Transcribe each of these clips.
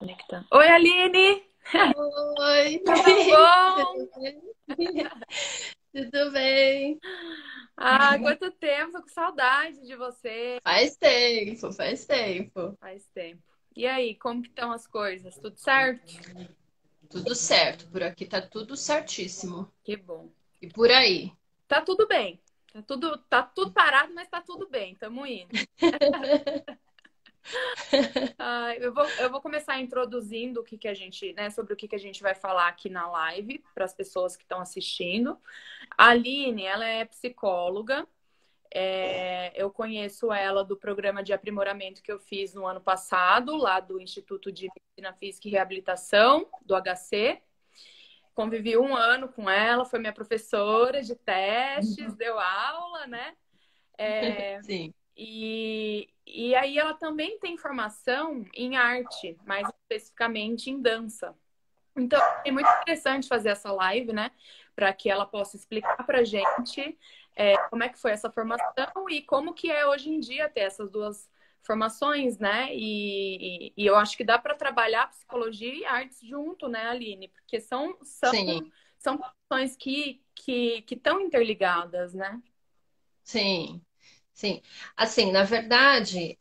Conectando. Oi, Aline! Oi, Tudo bom? tudo bem? Tudo bem? Ah, quanto tempo, tô com saudade de você. Faz tempo, faz tempo. Faz tempo. E aí, como que estão as coisas? Tudo certo? Tudo certo, por aqui tá tudo certíssimo. Que bom. E por aí? Tá tudo bem. Tá tudo parado, mas tá tudo bem. Tamo indo. Ah, eu vou começar introduzindo o que que a gente, né, sobre o que que a gente vai falar aqui na live para as pessoas que estão assistindo. A Aline, ela é psicóloga. Eu conheço ela do programa de aprimoramento que eu fiz no ano passado, lá do Instituto de Medicina Física e Reabilitação, do HC. Convivi um ano com ela, foi minha professora de testes, deu aula, né? É, Sim. e aí ela também tem formação em arte, mais especificamente em dança. Então, é muito interessante fazer essa live, né? Para que ela possa explicar para a gente como é que foi essa formação e como que é hoje em dia ter essas duas formações, né? E eu acho que dá para trabalhar psicologia e artes junto, né, Aline? Porque Sim, são profissões que estão interligadas, né? sim, sim. Assim, na verdade,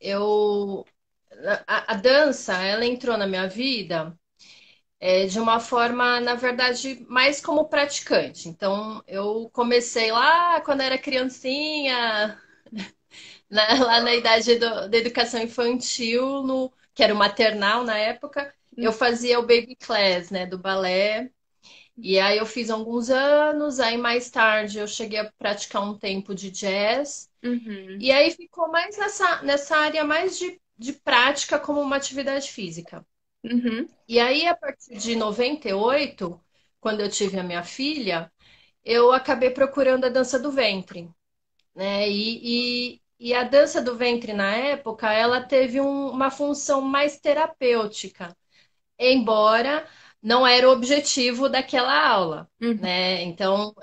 a dança, ela entrou na minha vida de uma forma, na verdade, mais como praticante. Então, eu comecei lá quando era criancinha, lá na idade da educação infantil, que era o maternal na época, eu fazia o baby class, né, do balé. E aí eu fiz alguns anos, aí mais tarde eu cheguei a praticar um tempo de jazz. Uhum, E aí ficou mais nessa área mais de prática como uma atividade física. uhum, E aí, a partir de 98, quando eu tive a minha filha, eu acabei procurando a dança do ventre, né? E a dança do ventre, na época, ela teve uma função mais terapêutica, embora não era o objetivo daquela aula, uhum. né? Então,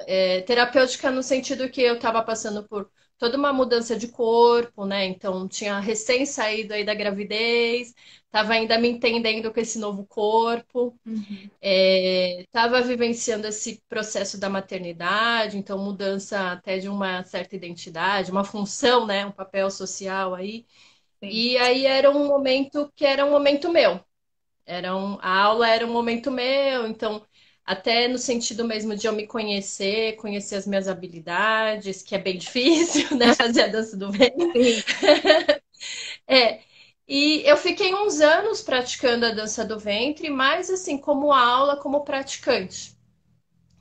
terapêutica no sentido que eu estava passando por toda uma mudança de corpo, né? Então, tinha recém saído aí da gravidez, estava ainda me entendendo com esse novo corpo. Uhum. Estava vivenciando esse processo da maternidade, então mudança até de uma certa identidade, uma função, né, um papel social aí. Sim. E aí era um momento que era um momento meu. A aula era um momento meu, então até no sentido mesmo de eu me conhecer, conhecer as minhas habilidades, que é bem difícil, né, fazer a dança do ventre. Sim. É, e eu fiquei uns anos praticando a dança do ventre, mais assim, como aula, como praticante.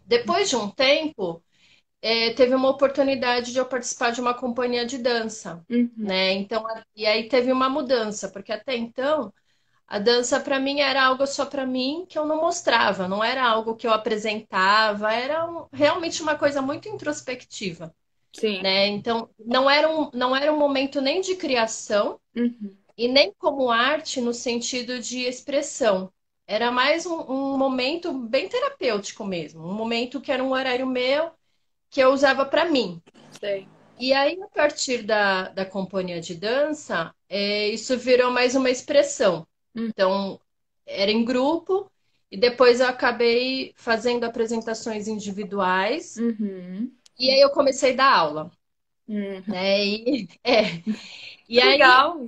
Depois de um tempo, teve uma oportunidade de eu participar de uma companhia de dança, Uhum. né? Então, e aí teve uma mudança, porque até então a dança para mim era algo só para mim que eu não mostrava, não era algo que eu apresentava, era realmente uma coisa muito introspectiva, Sim. né? Então, não era um momento nem de criação Uhum. e nem como arte no sentido de expressão. Era mais um momento bem terapêutico mesmo, um momento que era um horário meu que eu usava para mim. Sei. E aí, a partir da companhia de dança, isso virou mais uma expressão. Uhum. Então, era em grupo, e depois eu acabei fazendo apresentações individuais, Uhum. e aí eu comecei a dar aula, Uhum. né? E aí, Legal.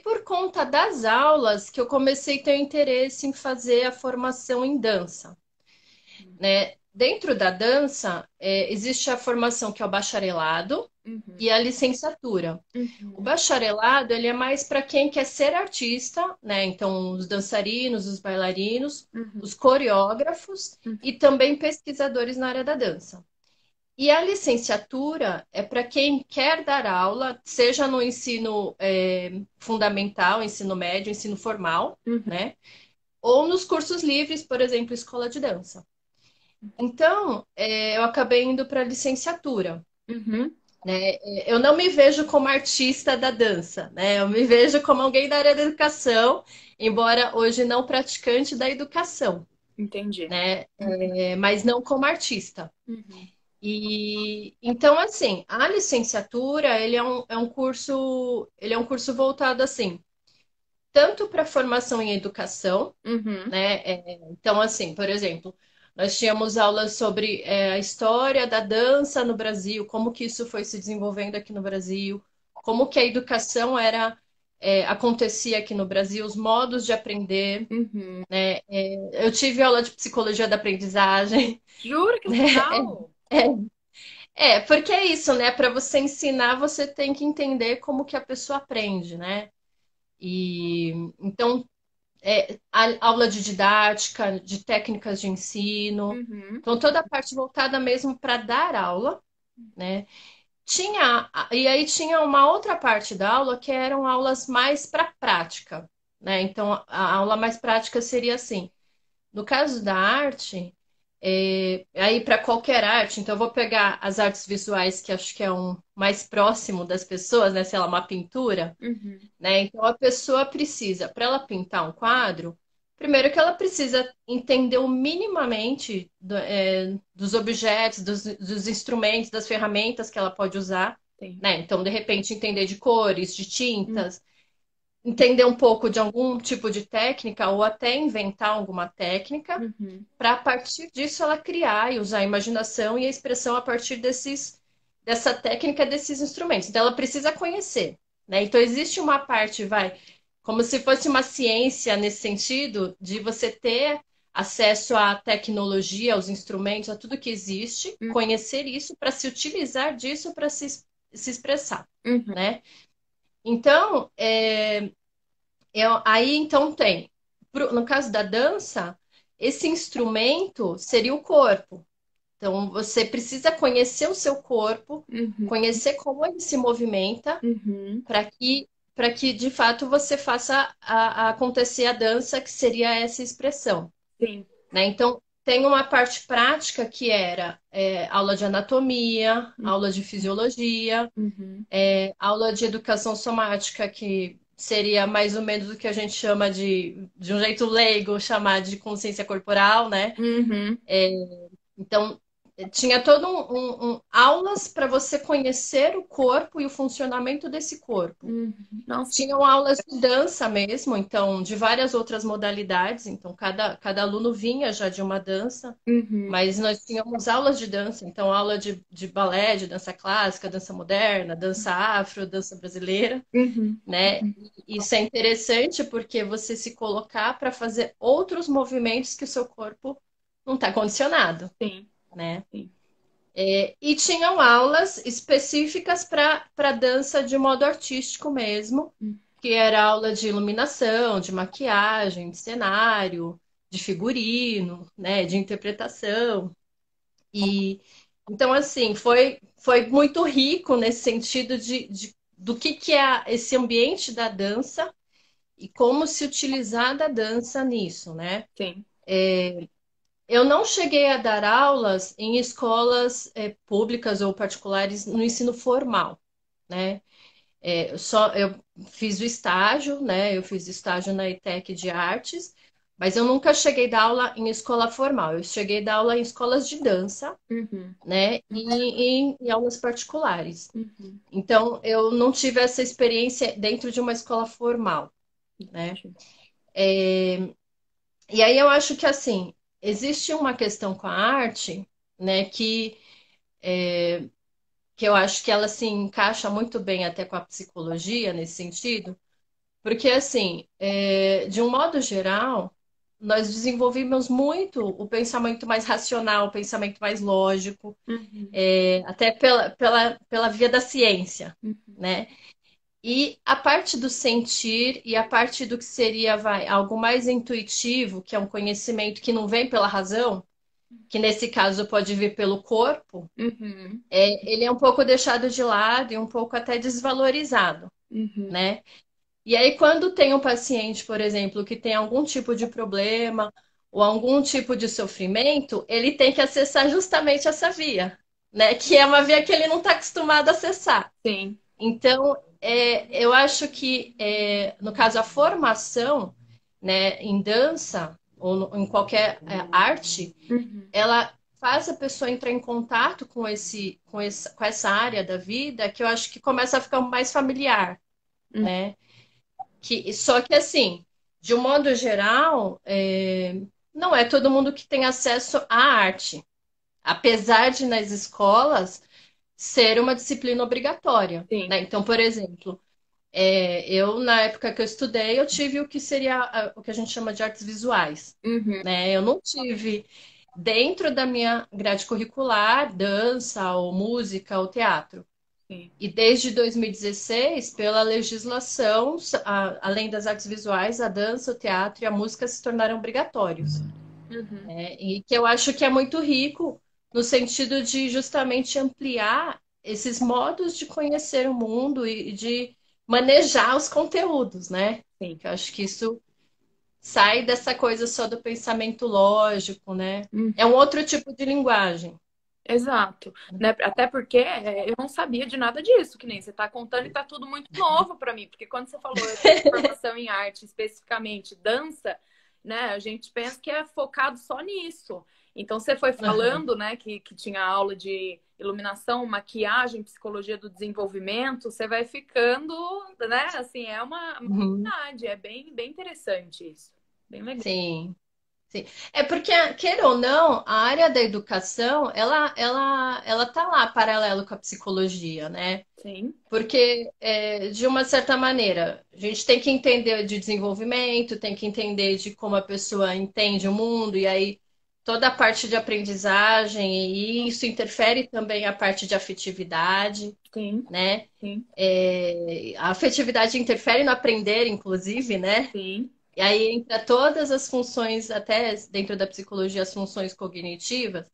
por conta das aulas que eu comecei a ter interesse em fazer a formação em dança, né? Dentro da dança, existe a formação que é o bacharelado Uhum. e a licenciatura. O Uhum. bacharelado, ele é mais para quem quer ser artista, né? Então, os dançarinos, os bailarinos, Uhum. os coreógrafos Uhum. e também pesquisadores na área da dança. E a licenciatura é para quem quer dar aula, seja no ensino fundamental, ensino médio, ensino formal, Uhum. né? Ou nos cursos livres, por exemplo, escola de dança. Então, eu acabei indo para a licenciatura, Uhum. né? Eu não me vejo como artista da dança, né? Eu me vejo como alguém da área da educação, embora hoje não praticante da educação, Entendi. né? Mas não como artista. Uhum. E então, assim, a licenciatura, ele é um curso voltado assim, tanto para formação em educação, Uhum. né? Então, assim, por exemplo, nós tínhamos aulas sobre a história da dança no Brasil, como que isso foi se desenvolvendo aqui no Brasil, como que a educação acontecia aqui no Brasil, os modos de aprender, Uhum. né? Eu tive aula de psicologia da aprendizagem, Jura que né? legal? Porque é isso, né? Para você ensinar, você tem que entender como que a pessoa aprende, né? E então aula de didática, de técnicas de ensino. Uhum. Então, toda a parte voltada mesmo para dar aula, né? E aí tinha uma outra parte da aula que eram aulas mais para prática, né? Então, a aula mais prática seria assim. No caso da arte, aí para qualquer arte, então eu vou pegar as artes visuais, que acho que é um mais próximo das pessoas, né? Sei lá, uma pintura, Uhum. né? Então a pessoa precisa, para ela pintar um quadro, primeiro que ela precisa entender o minimamente dos objetos, dos instrumentos, das ferramentas que ela pode usar, Sim. né? Então, de repente, entender de cores, de Uhum. tintas, entender um pouco de algum tipo de técnica ou até inventar alguma técnica, Uhum. para a partir disso ela criar e usar a imaginação e a expressão a partir dessa técnica, desses instrumentos. Então, ela precisa conhecer, né? Então, existe uma parte, como se fosse uma ciência nesse sentido, de você ter acesso à tecnologia, aos instrumentos, a tudo que existe, conhecer isso para se utilizar disso para se expressar, Uhum. né? Então, aí então tem, no caso da dança, esse instrumento seria o corpo. Então, você precisa conhecer o seu corpo, Uhum. conhecer como ele se movimenta, Uhum. para que de fato você faça a acontecer a dança, que seria essa expressão, Sim. né? Então, tem uma parte prática que era aula de anatomia, aula de fisiologia, Uhum. aula de educação somática, que seria mais ou menos o que a gente chama de um jeito leigo, chamar de consciência corporal, né? Uhum. Então, tinha todo aulas para você conhecer o corpo e o funcionamento desse corpo. Uhum. Nossa, que... Tinham aulas de dança mesmo, então, de várias outras modalidades. Então, cada aluno vinha já de uma dança, Uhum. mas nós tínhamos aulas de dança, então, aula de balé, de dança clássica, dança moderna, dança afro, dança brasileira, Uhum. né? E isso é interessante porque você se colocar para fazer outros movimentos que o seu corpo não está condicionado, Sim. né? Sim. E tinham aulas específicas para dança de modo artístico mesmo, Uhum. que era aula de iluminação, de maquiagem, de cenário, de figurino, né, de interpretação. E então, assim, foi muito rico nesse sentido do que é esse ambiente da dança e como se utilizar da dança nisso, né? Sim. Eu não cheguei a dar aulas em escolas públicas ou particulares no ensino formal, né? Eu fiz o estágio, né? Eu fiz estágio na ETEC de artes, mas eu nunca cheguei a dar aula em escola formal. Eu cheguei a dar aula em escolas de dança, Uhum. né? E em aulas particulares. Uhum. Então, eu não tive essa experiência dentro de uma escola formal, né? Entendi. E aí eu acho que, assim, existe uma questão com a arte, né? Que eu acho que ela se encaixa muito bem até com a psicologia nesse sentido, porque, assim, de um modo geral, nós desenvolvemos muito o pensamento mais racional, o pensamento mais lógico, Uhum. até pela via da ciência, Uhum. né? E a parte do sentir e a parte do que seria, algo mais intuitivo, que é um conhecimento que não vem pela razão, que nesse caso pode vir pelo corpo, Uhum. ele é um pouco deixado de lado e um pouco até desvalorizado, Uhum. né? E aí, quando tem um paciente, por exemplo, que tem algum tipo de problema ou algum tipo de sofrimento, ele tem que acessar justamente essa via, né? Que é uma via que ele não está acostumado a acessar. Sim. Então, eu acho que, no caso, a formação, né, em dança ou em qualquer arte, Uhum. ela faz a pessoa entrar em contato com essa área da vida que eu acho que começa a ficar mais familiar, Uhum. né? Só que assim, de um modo geral, não é todo mundo que tem acesso à arte, apesar de nas escolas ser uma disciplina obrigatória, Sim. né? Então, por exemplo, eu na época que eu estudei, eu tive o que seria o que a gente chama de artes visuais, Uhum. né? Eu não tive dentro da minha grade curricular dança ou música ou teatro. Sim. E desde 2016, pela legislação, além das artes visuais, a dança, o teatro e a música se tornaram obrigatórios, Uhum. né? E que eu acho que é muito rico no sentido de justamente ampliar esses modos de conhecer o mundo e de manejar os conteúdos, né? Sim. Que eu acho que isso sai dessa coisa só do pensamento lógico, né? É Uhum. um outro tipo de linguagem. Exato, né? Até porque eu não sabia de nada disso, que nem você está contando e tá tudo muito novo para mim, porque quando você falou eu tenho formação em arte, especificamente dança, né? A gente pensa que é focado só nisso. Então você foi falando, né, que tinha aula de iluminação, maquiagem, psicologia do desenvolvimento, você vai ficando, né? Assim, é uma Uhum. verdade, é bem interessante isso, bem legal. Sim. Sim. É porque, queira ou não, a área da educação, ela tá lá paralelo com a psicologia, né? Sim, Porque, de uma certa maneira, a gente tem que entender de desenvolvimento, tem que entender de como a pessoa entende o mundo, e aí toda a parte de aprendizagem, e isso interfere também a parte de afetividade, sim, né? sim, A afetividade interfere no aprender, inclusive, né? sim. E aí entra todas as funções, até dentro da psicologia, as funções cognitivas,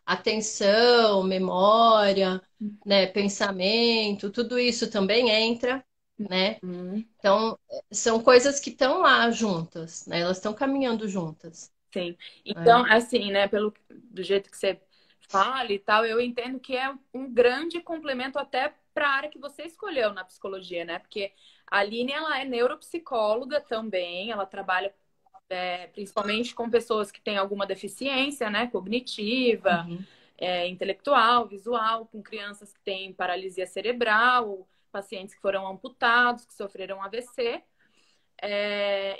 atenção, memória, né, pensamento, tudo isso também entra, né? Uhum. Então, são coisas que estão lá juntas, né? Elas estão caminhando juntas, Sim. Então, né? assim, né, do jeito que você fala e tal, eu entendo que é um grande complemento até para a área que você escolheu na psicologia, né? Porque a Aline, ela é neuropsicóloga também, ela trabalha principalmente com pessoas que têm alguma deficiência, né, cognitiva, Uhum. intelectual, visual, com crianças que têm paralisia cerebral, pacientes que foram amputados, que sofreram AVC.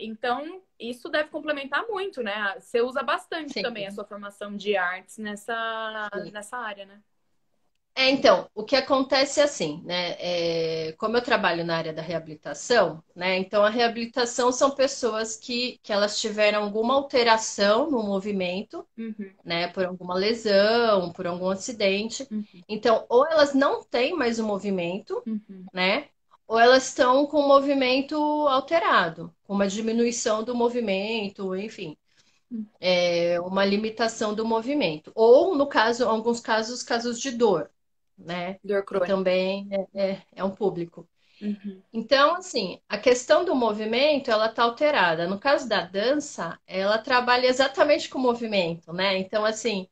Então, isso deve complementar muito, né? Você usa bastante também a Sim. sua formação de artes Sim. nessa área, né? Então, o que acontece é assim, né? Como eu trabalho na área da reabilitação, né? Então, a reabilitação são pessoas que elas tiveram alguma alteração no movimento, Uhum, né? Por alguma lesão, por algum acidente. uhum, Então, ou elas não têm mais o movimento, uhum, né? Ou elas estão com o movimento alterado, com uma diminuição do movimento, enfim, uma limitação do movimento. Ou, no caso, alguns casos, casos de dor, né? dor Que crônica. também é um público. Uhum, Então, assim, a questão do movimento, ela está alterada. No caso da dança, ela trabalha exatamente com o movimento, né? Então, assim,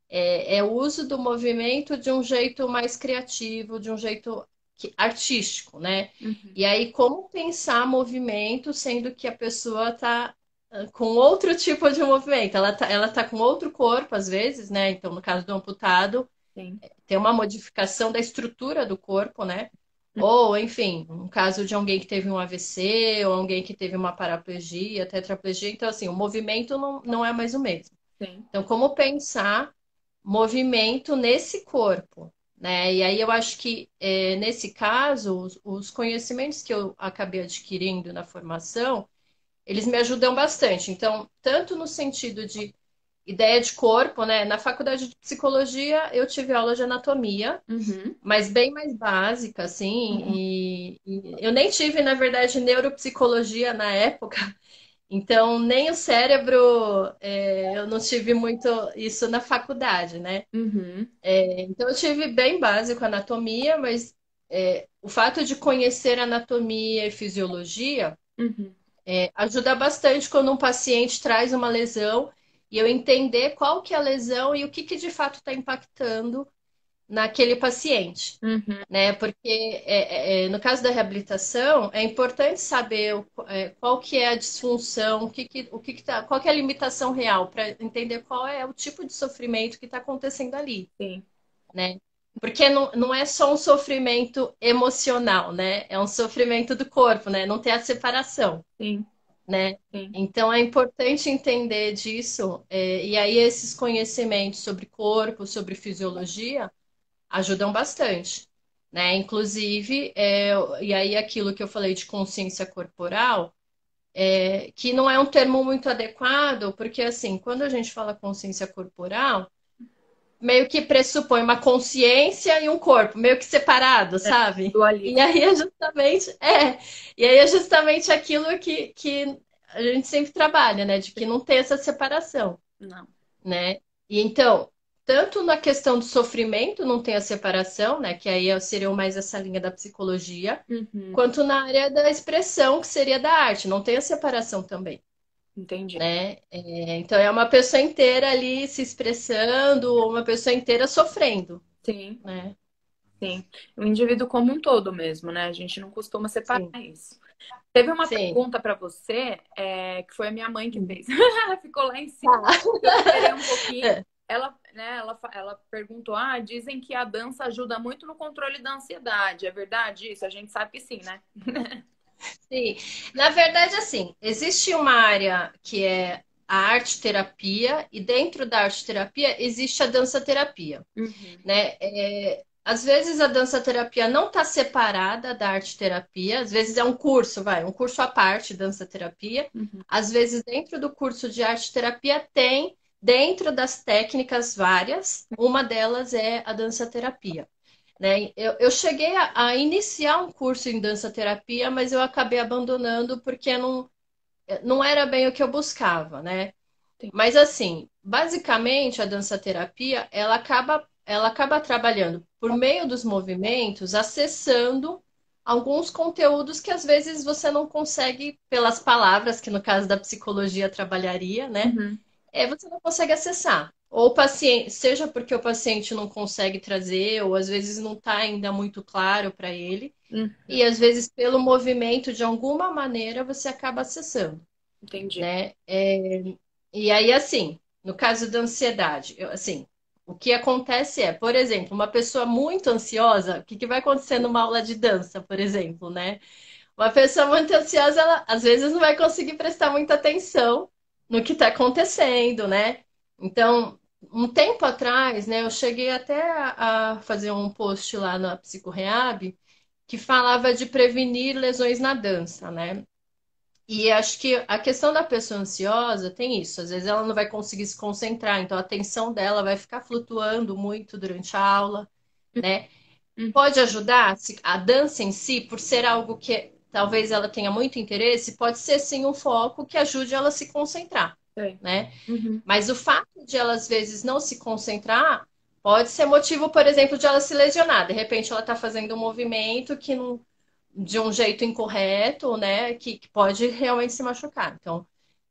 é o uso do movimento de um jeito mais criativo, de um jeito artístico, né? uhum, E aí, como pensar movimento, sendo que a pessoa está com outro tipo de movimento? Ela tá com outro corpo, às vezes, né? Então, no caso do amputado, sim. tem uma modificação da estrutura do corpo, né? Ou, enfim, um caso de alguém que teve um AVC, ou alguém que teve uma paraplegia, tetraplegia. Então, assim, o movimento não é mais o mesmo. Sim. Então, como pensar movimento nesse corpo, né? E aí eu acho que, nesse caso, os conhecimentos que eu acabei adquirindo na formação, eles me ajudam bastante. Então, tanto no sentido de ideia de corpo, né? Na faculdade de psicologia, eu tive aula de anatomia, Uhum, mas bem mais básica, assim, uhum, e eu nem tive, na verdade, neuropsicologia na época, então nem o cérebro, eu não tive muito isso na faculdade, né? uhum, Então eu tive bem básico anatomia, mas o fato de conhecer anatomia e fisiologia uhum. ajuda bastante quando um paciente traz uma lesão e eu entender qual que é a lesão e o que de fato está impactando naquele paciente, Uhum. né? Porque no caso da reabilitação é importante saber qual que é a disfunção, qual que é a limitação real para entender qual é o tipo de sofrimento que está acontecendo ali, Sim. né? Porque não é só um sofrimento emocional, né? É um sofrimento do corpo, né? Não tem a separação, Sim, né? sim. Então é importante entender disso, e aí esses conhecimentos sobre corpo, sobre fisiologia, ajudam bastante, né? Inclusive, e aí aquilo que eu falei de consciência corporal, que não é um termo muito adequado, porque assim, quando a gente fala consciência corporal, meio que pressupõe uma consciência e um corpo, meio que separado, É, sabe? E dualismo. aí é justamente aquilo que a gente sempre trabalha, né? De que não tem essa separação, Não. né? E então, tanto na questão do sofrimento não tem a separação, né? Que aí seria mais essa linha da psicologia, Uhum. quanto na área da expressão, que seria da arte, não tem a separação também, Entendi. né? Então é uma pessoa inteira ali se expressando, ou uma pessoa inteira sofrendo, Sim, né? sim. O indivíduo como um todo mesmo, né? A gente não costuma separar Sim, isso. Teve uma sim. pergunta para você, que foi a minha mãe que Hum. fez. Ficou lá em cima. Tá. Eu esperei um pouquinho. É, Ela, né, ela perguntou: dizem que a dança ajuda muito no controle da ansiedade. É verdade isso? A gente sabe que sim, né? sim. Na verdade, assim, existe uma área que é a arte terapia, e dentro da arte terapia existe a dança terapia, Uhum, né? Às vezes a dança terapia não está separada da arte terapia, às vezes é um curso, um curso à parte, dança terapia. uhum, Às vezes dentro do curso de arte terapia tem, dentro das técnicas várias, uma delas é a dança terapia, né? Eu cheguei a iniciar um curso em dança terapia, mas eu acabei abandonando porque não era bem o que eu buscava, né? sim. Mas assim, basicamente a dança terapia, ela acaba trabalhando por meio dos movimentos, acessando alguns conteúdos que às vezes você não consegue pelas palavras, que no caso da psicologia trabalharia, né? Uhum, Você não consegue acessar. Ou o paciente, seja porque o paciente não consegue trazer, ou às vezes não está ainda muito claro para ele, uhum, e às vezes pelo movimento, de alguma maneira, você acaba acessando, entendi. né? E aí, assim, no caso da ansiedade, assim, o que acontece é, por exemplo, uma pessoa muito ansiosa, o que que vai acontecer numa aula de dança, por exemplo, né? Uma pessoa muito ansiosa, ela às vezes não vai conseguir prestar muita atenção no que está acontecendo, né? Então, um tempo atrás, né, eu cheguei até a fazer um post lá na Psicorreab que falava de prevenir lesões na dança, né? E acho que a questão da pessoa ansiosa tem isso. Às vezes ela não vai conseguir se concentrar, então a atenção dela vai ficar flutuando muito durante a aula, né? Uhum, Pode ajudar a dança em si, por ser algo que talvez ela tenha muito interesse, pode ser sim um foco que ajude ela a se concentrar, sei. né? Uhum, Mas o fato de ela às vezes não se concentrar pode ser motivo, por exemplo, de ela se lesionar. De repente ela está fazendo um movimento que não de um jeito incorreto, né? Que pode realmente se machucar. Então,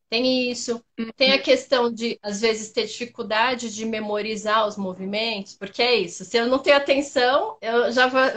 tem isso. Tem a uhum, questão de, às vezes, ter dificuldade de memorizar os movimentos, porque é isso. Se eu não tenho atenção,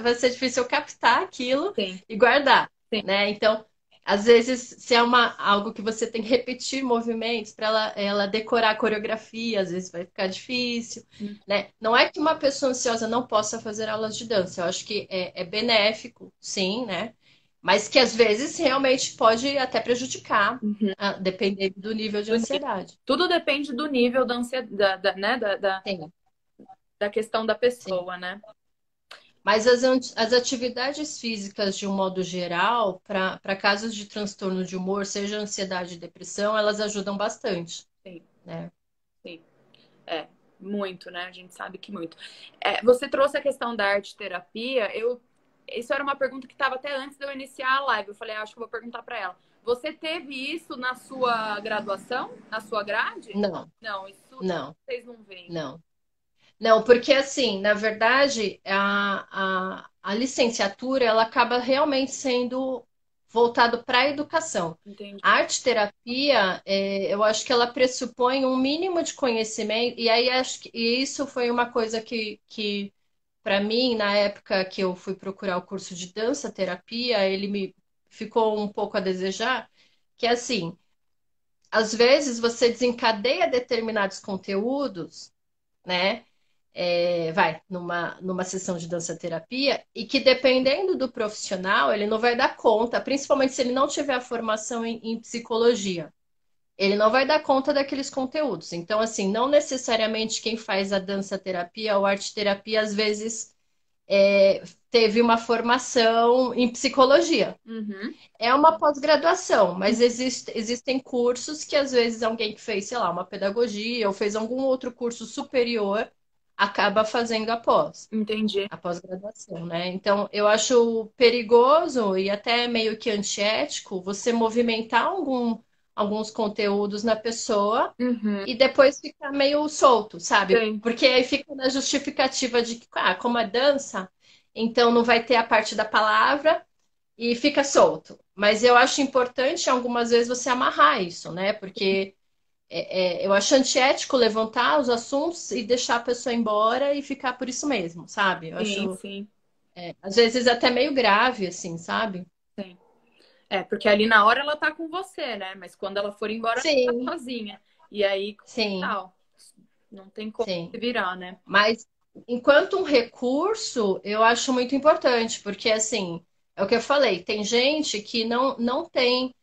vai ser difícil eu captar aquilo sim, e guardar, sim. né? Então, às vezes, se é algo que você tem que repetir movimentos para ela decorar a coreografia, às vezes vai ficar difícil, né? Não é que uma pessoa ansiosa não possa fazer aulas de dança. Eu acho que é benéfico, sim, né? Mas que às vezes realmente pode até prejudicar, Uhum. dependendo do nível de Do nível. ansiedade. Tudo depende do nível da ansiedade, né? Sim, Da questão da sim. pessoa, né? Mas as atividades físicas, de um modo geral, para casos de transtorno de humor, seja ansiedade e depressão, elas ajudam bastante, Sim, né? sim. É, muito, né? A gente sabe que muito. Você trouxe a questão da arte terapia. Isso era uma pergunta que estava até antes de eu iniciar a live. Eu falei, acho que eu vou perguntar para ela. Você teve isso na sua graduação? Na sua grade? Não, Não, isso não, vocês não veem. não. Não, porque assim, na verdade, a licenciatura ela acaba realmente sendo voltado para a educação. Entendi. A arte-terapia, eu acho que ela pressupõe um mínimo de conhecimento, e aí acho que e isso foi uma coisa que para mim, na época que eu fui procurar o curso de dança-terapia, ele me ficou um pouco a desejar, que é assim, às vezes você desencadeia determinados conteúdos, né? numa sessão de dança terapia, e que dependendo do profissional, ele não vai dar conta, principalmente se ele não tiver a formação em psicologia. Ele não vai dar conta daqueles conteúdos. Então, assim, não necessariamente quem faz a dança terapia ou arte terapia, às vezes, teve uma formação em psicologia. Uhum. É uma pós-graduação, mas existem cursos que às vezes alguém que fez, sei lá, uma pedagogia ou fez algum outro curso superior acaba fazendo Entendi. a pós-graduação, né? Então, eu acho perigoso e até meio que antiético você movimentar alguns conteúdos na pessoa Uhum. e depois ficar meio solto, sabe? Sim. Porque aí fica na justificativa de que, como é dança, então não vai ter a parte da palavra e fica solto. Mas eu acho importante algumas vezes você amarrar isso, né? Porque eu acho antiético levantar os assuntos e deixar a pessoa embora e ficar por isso mesmo, sabe? Eu Sim, acho, sim, às vezes, até meio grave, assim, sabe? sim. É, porque ali na hora ela tá com você, né? Mas quando ela for embora, ela tá Sim, sozinha. E aí, sim, tal, não tem como sim. se virar, né? Mas enquanto um recurso, eu acho muito importante, porque assim, é o que eu falei, tem gente que não tem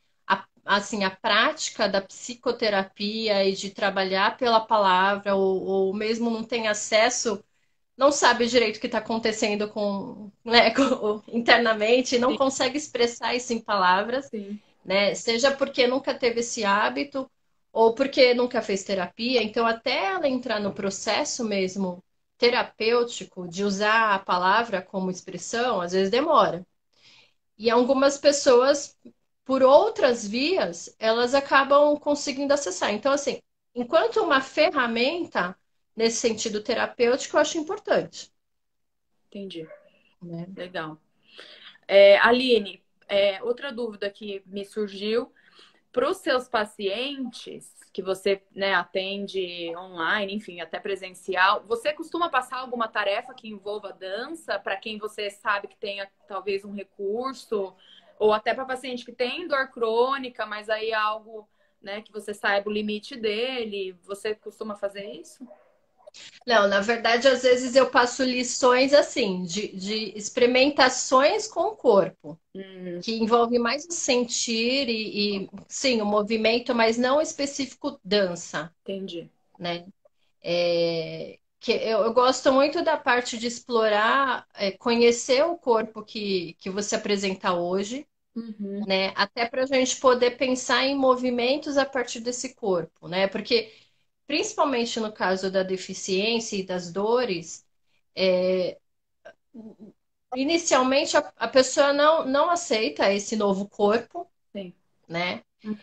assim, a prática da psicoterapia e de trabalhar pela palavra, ou mesmo não tem acesso, não sabe direito o que está acontecendo né, internamente, não Sim, consegue expressar isso em palavras, sim. né? Seja porque nunca teve esse hábito ou porque nunca fez terapia. Então, até ela entrar no processo mesmo terapêutico de usar a palavra como expressão, às vezes demora. E algumas pessoas, por outras vias, elas acabam conseguindo acessar. Então, assim, enquanto uma ferramenta nesse sentido terapêutico, eu acho importante, Entendi. né? Legal. Aline, outra dúvida que me surgiu. Para os seus pacientes que você, né, atende online, enfim, até presencial, você costuma passar alguma tarefa que envolva dança para quem você sabe que tenha talvez um recurso, ou até para paciente que tem dor crônica, mas aí é algo, né, que você saiba o limite dele, você costuma fazer isso? Não, na verdade, às vezes eu passo lições assim, de experimentações com o corpo, que envolve mais o sentir sim, o movimento, mas não específico dança, Entendi. né? Que eu gosto muito da parte de explorar, conhecer o corpo que você apresenta hoje, Uhum. né? Até para a gente poder pensar em movimentos a partir desse corpo, né? Porque principalmente no caso da deficiência e das dores, inicialmente a pessoa não aceita esse novo corpo, Sim. né? Uhum.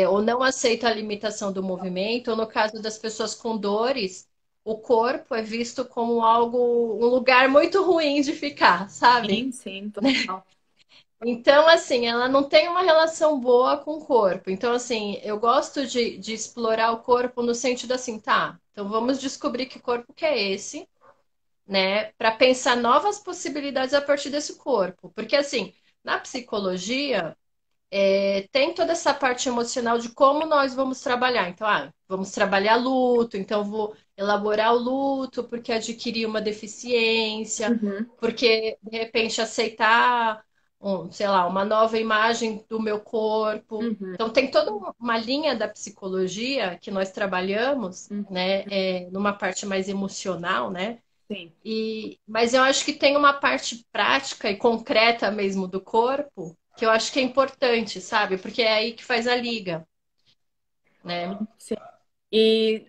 Ou não aceita a limitação do movimento, ou no caso das pessoas com dores, o corpo é visto como algo, um lugar muito ruim de ficar, sabe? Sim, sim, total. Então, assim, ela não tem uma relação boa com o corpo. Então, assim, eu gosto de explorar o corpo no sentido assim, tá, então vamos descobrir que corpo que é esse, né? Para pensar novas possibilidades a partir desse corpo. Porque, assim, na psicologia, tem toda essa parte emocional de como nós vamos trabalhar. Então, vamos trabalhar luto, então vou elaborar o luto porque adquiri uma deficiência, Uhum. porque de repente aceitar, sei lá, uma nova imagem do meu corpo. Uhum. Então, tem toda uma linha da psicologia que nós trabalhamos, Uhum. né, numa parte mais emocional, né? Sim. Mas eu acho que tem uma parte prática e concreta mesmo do corpo que eu acho que é importante, sabe? Porque é aí que faz a liga, né? Sim. E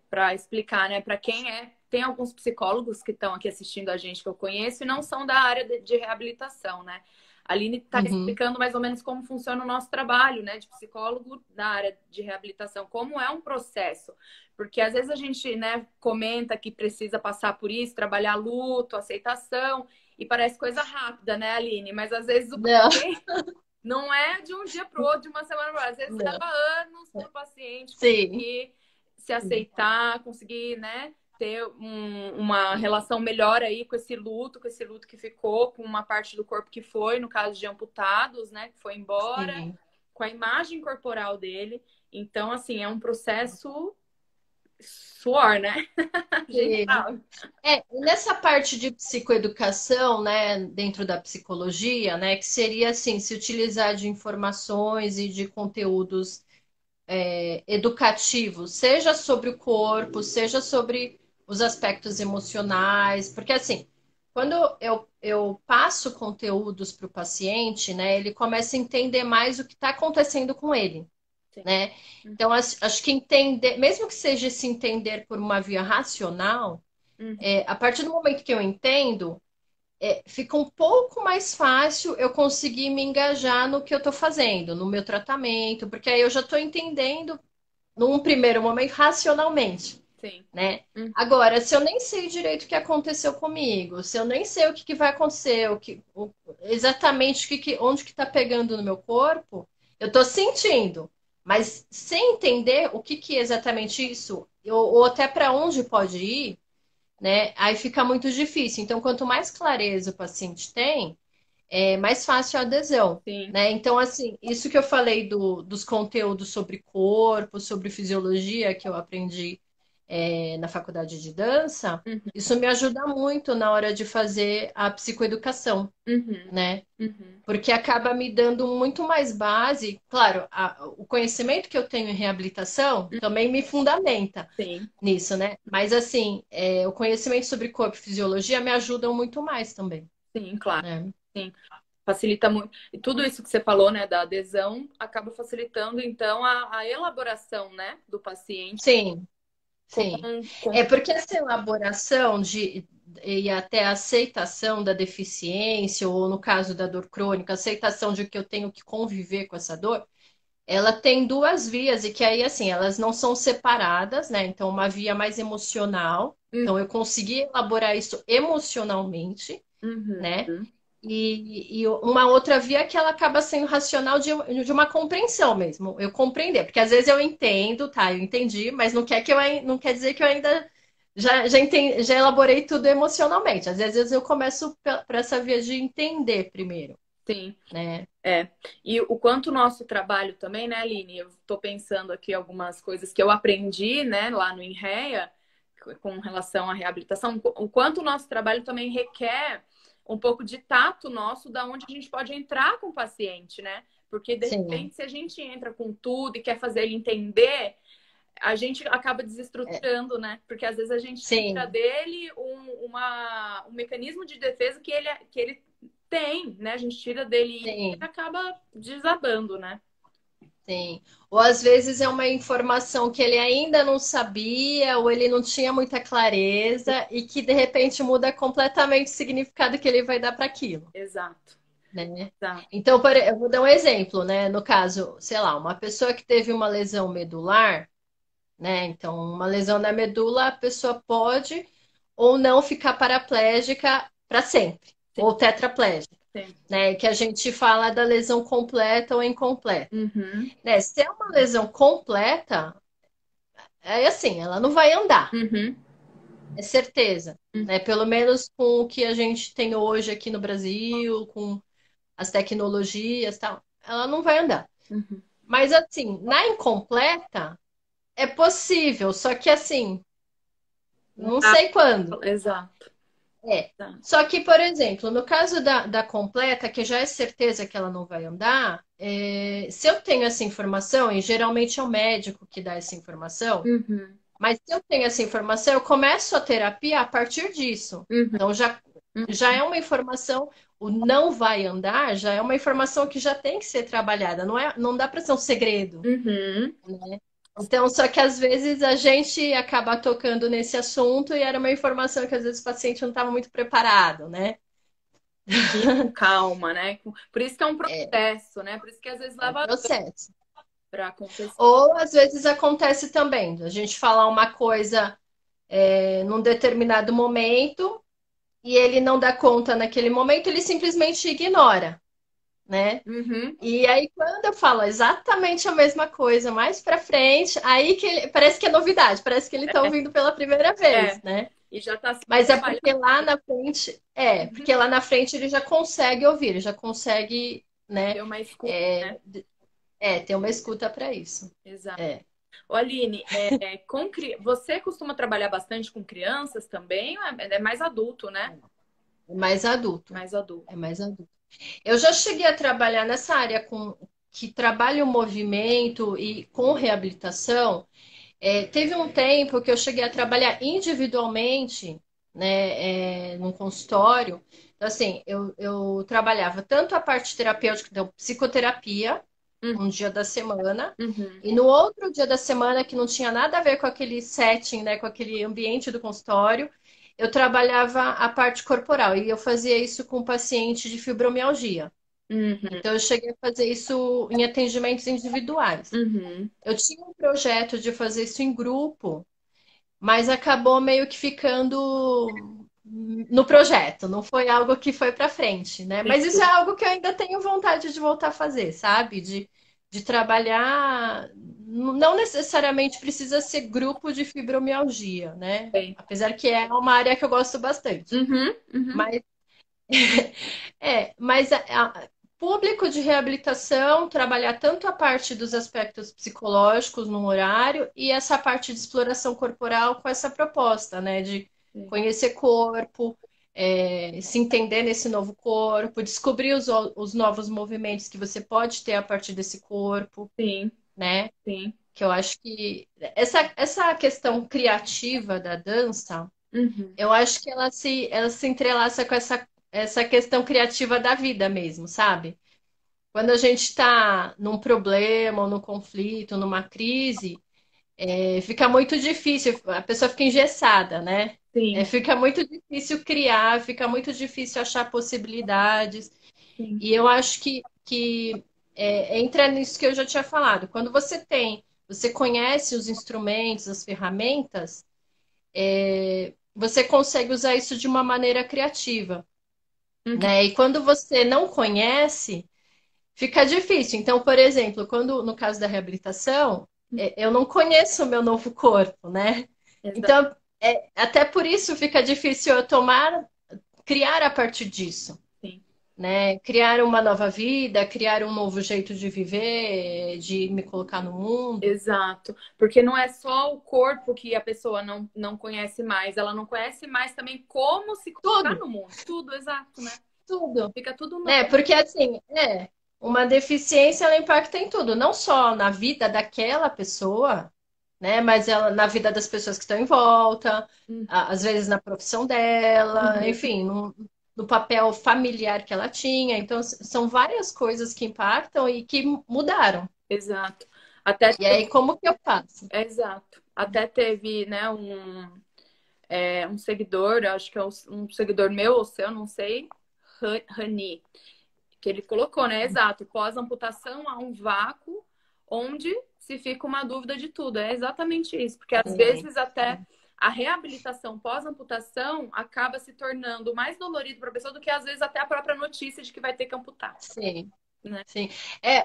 para explicar, né, para quem tem alguns psicólogos que estão aqui assistindo a gente que eu conheço e não são da área de reabilitação, né? A Aline está Uhum. explicando mais ou menos como funciona o nosso trabalho, né, de psicólogo da área de reabilitação, como é um processo. Porque às vezes a gente, né, comenta que precisa passar por isso, trabalhar luto, aceitação, e parece coisa rápida, né, Aline? Mas às vezes o Não, não é de um dia para o outro, de uma semana para outra. Às vezes não. leva anos para o paciente Sim, conseguir se aceitar, conseguir, né, ter uma relação melhor aí com esse luto que ficou, com uma parte do corpo que foi, no caso de amputados, né, que foi embora, sim. com a imagem corporal dele. Então, assim, é um processo suor, né? A gente Sim. sabe. E nessa parte de psicoeducação, né, dentro da psicologia, né, que seria assim, se utilizar de informações e de conteúdos educativos, seja sobre o corpo, seja sobre os aspectos emocionais, porque assim, quando eu passo conteúdos para o paciente, né, ele começa a entender mais o que está acontecendo com ele, Sim. né? Então, acho que entender, mesmo que seja se entender por uma via racional, Uhum. a partir do momento que eu entendo, fica um pouco mais fácil eu conseguir me engajar no que eu estou fazendo, no meu tratamento, porque aí eu já estou entendendo num primeiro momento, racionalmente, Sim. né? Uhum. Agora, se eu nem sei direito o que aconteceu comigo, se eu nem sei o que vai acontecer, exatamente onde que está pegando no meu corpo, eu estou sentindo, mas sem entender o que é exatamente isso, ou até para onde pode ir, né? Aí fica muito difícil. Então, quanto mais clareza o paciente tem, mais fácil a adesão, Sim. né? Então, assim, isso que eu falei dos conteúdos sobre corpo, sobre fisiologia que eu aprendi na faculdade de dança, Uhum. isso me ajuda muito na hora de fazer a psicoeducação, Uhum. né? Uhum. Porque acaba me dando muito mais base. Claro, o conhecimento que eu tenho em reabilitação também me fundamenta Sim. nisso, né? Mas, assim, o conhecimento sobre corpo e fisiologia me ajudam muito mais também, Sim, claro. né? Sim. Facilita muito. E tudo isso que você falou, né, da adesão, acaba facilitando, então, a elaboração, né, do paciente Sim. com, Sim. com... É porque essa elaboração e até a aceitação da deficiência, ou no caso da dor crônica, aceitação de que eu tenho que conviver com essa dor, ela tem duas vias, e que aí, assim, elas não são separadas, né? Então, uma via mais emocional. Então, eu consegui elaborar isso emocionalmente, né? Uhum. E uma outra via que ela acaba sendo racional de uma compreensão mesmo. Eu compreender, porque às vezes eu entendo, tá? Eu entendi, mas não quer dizer que eu ainda já elaborei tudo emocionalmente. Às vezes eu começo por essa via de entender primeiro, Sim. né? É, e o quanto o nosso trabalho também, né, Aline? Eu estou pensando aqui algumas coisas que eu aprendi, né, lá no INREA, com relação à reabilitação, o quanto o nosso trabalho também requer um pouco de tato nosso, da onde a gente pode entrar com o paciente, né? Porque, de Sim, repente, se a gente entra com tudo e quer fazer ele entender, a gente acaba é, desestruturando, né? Porque às vezes a gente tira sim, dele um mecanismo de defesa que ele tem, né? A gente tira dele e ele sim. acaba desabando, né? Sim. Ou às vezes é uma informação que ele ainda não sabia, ou ele não tinha muita clareza, e que de repente muda completamente o significado que ele vai dar para aquilo, Exato, né? exato. Então, eu vou dar um exemplo, né? No caso, sei lá, uma pessoa que teve uma lesão medular, né? Então, uma lesão na medula, a pessoa pode ou não ficar paraplégica para sempre, Sim, ou tetraplégica, sim. né? Que a gente fala da lesão completa ou incompleta. Uhum, Né? Se é uma lesão completa, é assim, ela não vai andar, uhum, é certeza. uhum, Né? Pelo menos com o que a gente tem hoje aqui no Brasil, com as tecnologias e tal, ela não vai andar. uhum. Mas assim, na incompleta, é possível, só que assim, Não não dá- sei quando. Exato, É. exato. Só que, por exemplo, no caso da completa, que já é certeza que ela não vai andar, se eu tenho essa informação, e geralmente é o médico que dá essa informação, Uhum, mas se eu tenho essa informação, eu começo a terapia a partir disso. uhum, Então já é uma informação, o não vai andar já é uma informação que já tem que ser trabalhada, não dá para ser um segredo, uhum. né? Então, só que às vezes a gente acaba tocando nesse assunto e era uma informação que às vezes o paciente não estava muito preparado, né? E com calma, né? Por isso que é um É, processo, né? Por isso que às vezes é um leva processo. para acontecer. Ou às vezes acontece também, a gente falar uma coisa num determinado momento e ele não dá conta naquele momento, ele simplesmente ignora, né? Uhum. E aí, quando eu falo exatamente a mesma coisa mais pra frente, aí que parece que é novidade, parece que ele tá ouvindo pela primeira vez, É, né? e já está se Mas é porque trabalhando. lá na frente, Uhum. porque lá na frente ele já consegue ouvir, ele já consegue, né, Ter uma escuta, é, né? ter uma escuta para isso. Exato. É. Ô, Aline, você costuma trabalhar bastante com crianças também? Ou é mais adulto, né? É mais adulto. Mais adulto. É mais adulto. Eu já cheguei a trabalhar nessa área que trabalha o movimento e com reabilitação. Teve um tempo que eu cheguei a trabalhar individualmente, né, num consultório. Então, assim, eu trabalhava tanto a parte terapêutica, então, psicoterapia, Uhum, um dia da semana, uhum, e no outro dia da semana, que não tinha nada a ver com aquele setting, né, com aquele ambiente do consultório, eu trabalhava a parte corporal, e eu fazia isso com paciente de fibromialgia. uhum, Então, eu cheguei a fazer isso em atendimentos individuais. uhum. Eu tinha um projeto de fazer isso em grupo, mas acabou meio que ficando no projeto, não foi algo que foi para frente, né? Mas isso é Entendi. algo que eu ainda tenho vontade de voltar a fazer, sabe? De trabalhar, não necessariamente precisa ser grupo de fibromialgia, né? Sei. Apesar que é uma área que eu gosto bastante. Uhum, uhum. Mas mas público de reabilitação, trabalhar tanto a parte dos aspectos psicológicos no horário e essa parte de exploração corporal com essa proposta, né? De Sei. conhecer corpo, se entender nesse novo corpo, descobrir os novos movimentos que você pode ter a partir desse corpo, Sim, né? sim. Que eu acho que essa questão criativa da dança, Uhum. eu acho que ela se entrelaça com essa questão criativa da vida mesmo, sabe? Quando a gente está num problema, ou num conflito, numa crise, fica muito difícil, a pessoa fica engessada, né? Sim, Fica muito difícil criar, fica muito difícil achar possibilidades. sim. E eu acho que entra nisso que eu já tinha falado. Quando você conhece os instrumentos, as ferramentas, você consegue usar isso de uma maneira criativa, Uhum. né? E quando você não conhece, fica difícil. Então, por exemplo, quando no caso da reabilitação, eu não conheço o meu novo corpo, né? Exato. Então, até por isso fica difícil eu criar a partir disso, Sim. né? Criar uma nova vida, criar um novo jeito de viver, de me colocar no mundo. Exato. Porque não é só o corpo que a pessoa não conhece mais, ela não conhece mais também como se colocar Tudo, no mundo. Tudo, exato, né? tudo. Fica tudo Né? novo. Porque assim, uma deficiência ela impacta em tudo, não só na vida daquela pessoa, né? Mas ela na vida das pessoas que estão em volta, às vezes na profissão dela, Uhum. enfim, no papel familiar que ela tinha. Então, são várias coisas que impactam e que mudaram. Exato. Até E aí, como que eu faço? exato. Até teve, né, um seguidor, eu acho que é um seguidor meu ou seu, não sei, Rani, que ele colocou, né? Exato. Pós-amputação há um vácuo onde se fica uma dúvida de tudo. É exatamente isso. Porque às Sim, vezes até a reabilitação pós-amputação acaba se tornando mais dolorido para a pessoa do que às vezes até a própria notícia de que vai ter que amputar, sim. né? Sim.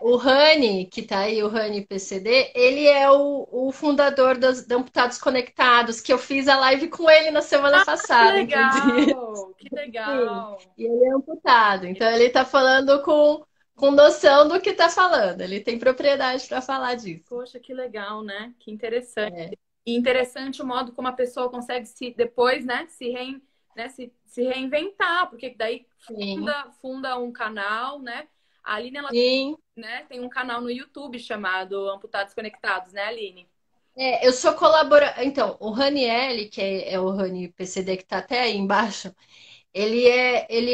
O Rani, que tá aí, o Rani PCD, ele é o fundador da Amputados Conectados, que eu fiz a live com ele na semana Que passada, inclusive. legal! Que Sim. legal! E ele é amputado, então ele tá falando com noção do que tá falando, ele tem propriedade para falar disso. Poxa, que legal, né? Que interessante. É, E interessante o modo como a pessoa consegue se depois, né, se reinventar, porque daí sim, funda um canal, né? A Aline, ela, sim. né, tem um canal no YouTube chamado Amputados Conectados, né, Aline? Eu sou colaboradora. Então, o Raniel, que é o Rani PCD que tá até aí embaixo, ele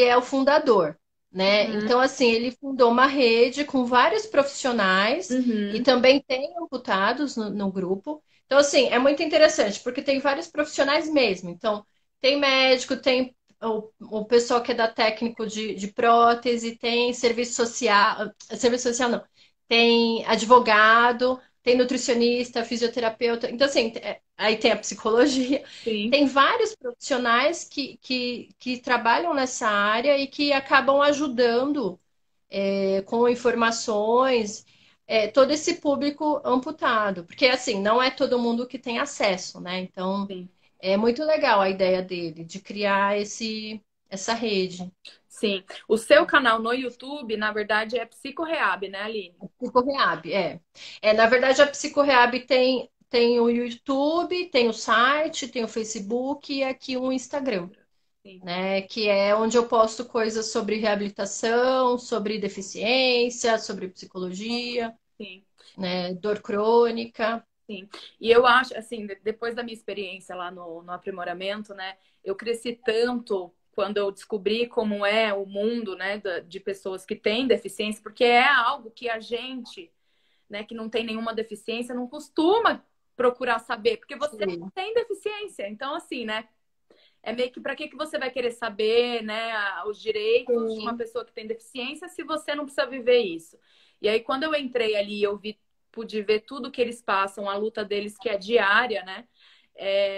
é o fundador, né? Uhum, Então, assim, ele fundou uma rede com vários profissionais e uhum, também tem amputados no grupo. Então, assim, é muito interessante, porque tem vários profissionais mesmo. Então, tem médico, tem o pessoal que é da técnico de prótese, tem serviço social não, tem advogado, tem nutricionista, fisioterapeuta. Então, assim, aí tem a psicologia. sim, Tem vários profissionais que trabalham nessa área e que acabam ajudando com informações todo esse público amputado. Porque, assim, não é todo mundo que tem acesso, né? Então, sim. é muito legal a ideia dele de criar essa rede. Sim. O seu canal no YouTube, na verdade, é Psicorreab, né, Aline? Psicorreab, é. Na verdade, a Psicorreab tem o YouTube, tem o site, tem o Facebook e aqui um Instagram, Sim, né? Que é onde eu posto coisas sobre reabilitação, sobre deficiência, sobre psicologia, sim. né? Dor crônica. Sim, e eu acho, assim, depois da minha experiência lá no aprimoramento, né, eu cresci tanto quando eu descobri como é o mundo, né, de pessoas que têm deficiência, porque é algo que a gente, né, que não tem nenhuma deficiência, não costuma procurar saber, porque você não Sim, tem deficiência. Então, assim, né, é meio que para que você vai querer saber, né, os direitos de uma sim, pessoa que tem deficiência se você não precisa viver isso? E aí, quando eu entrei ali, eu vi, pude ver tudo que eles passam, a luta deles que é diária, né?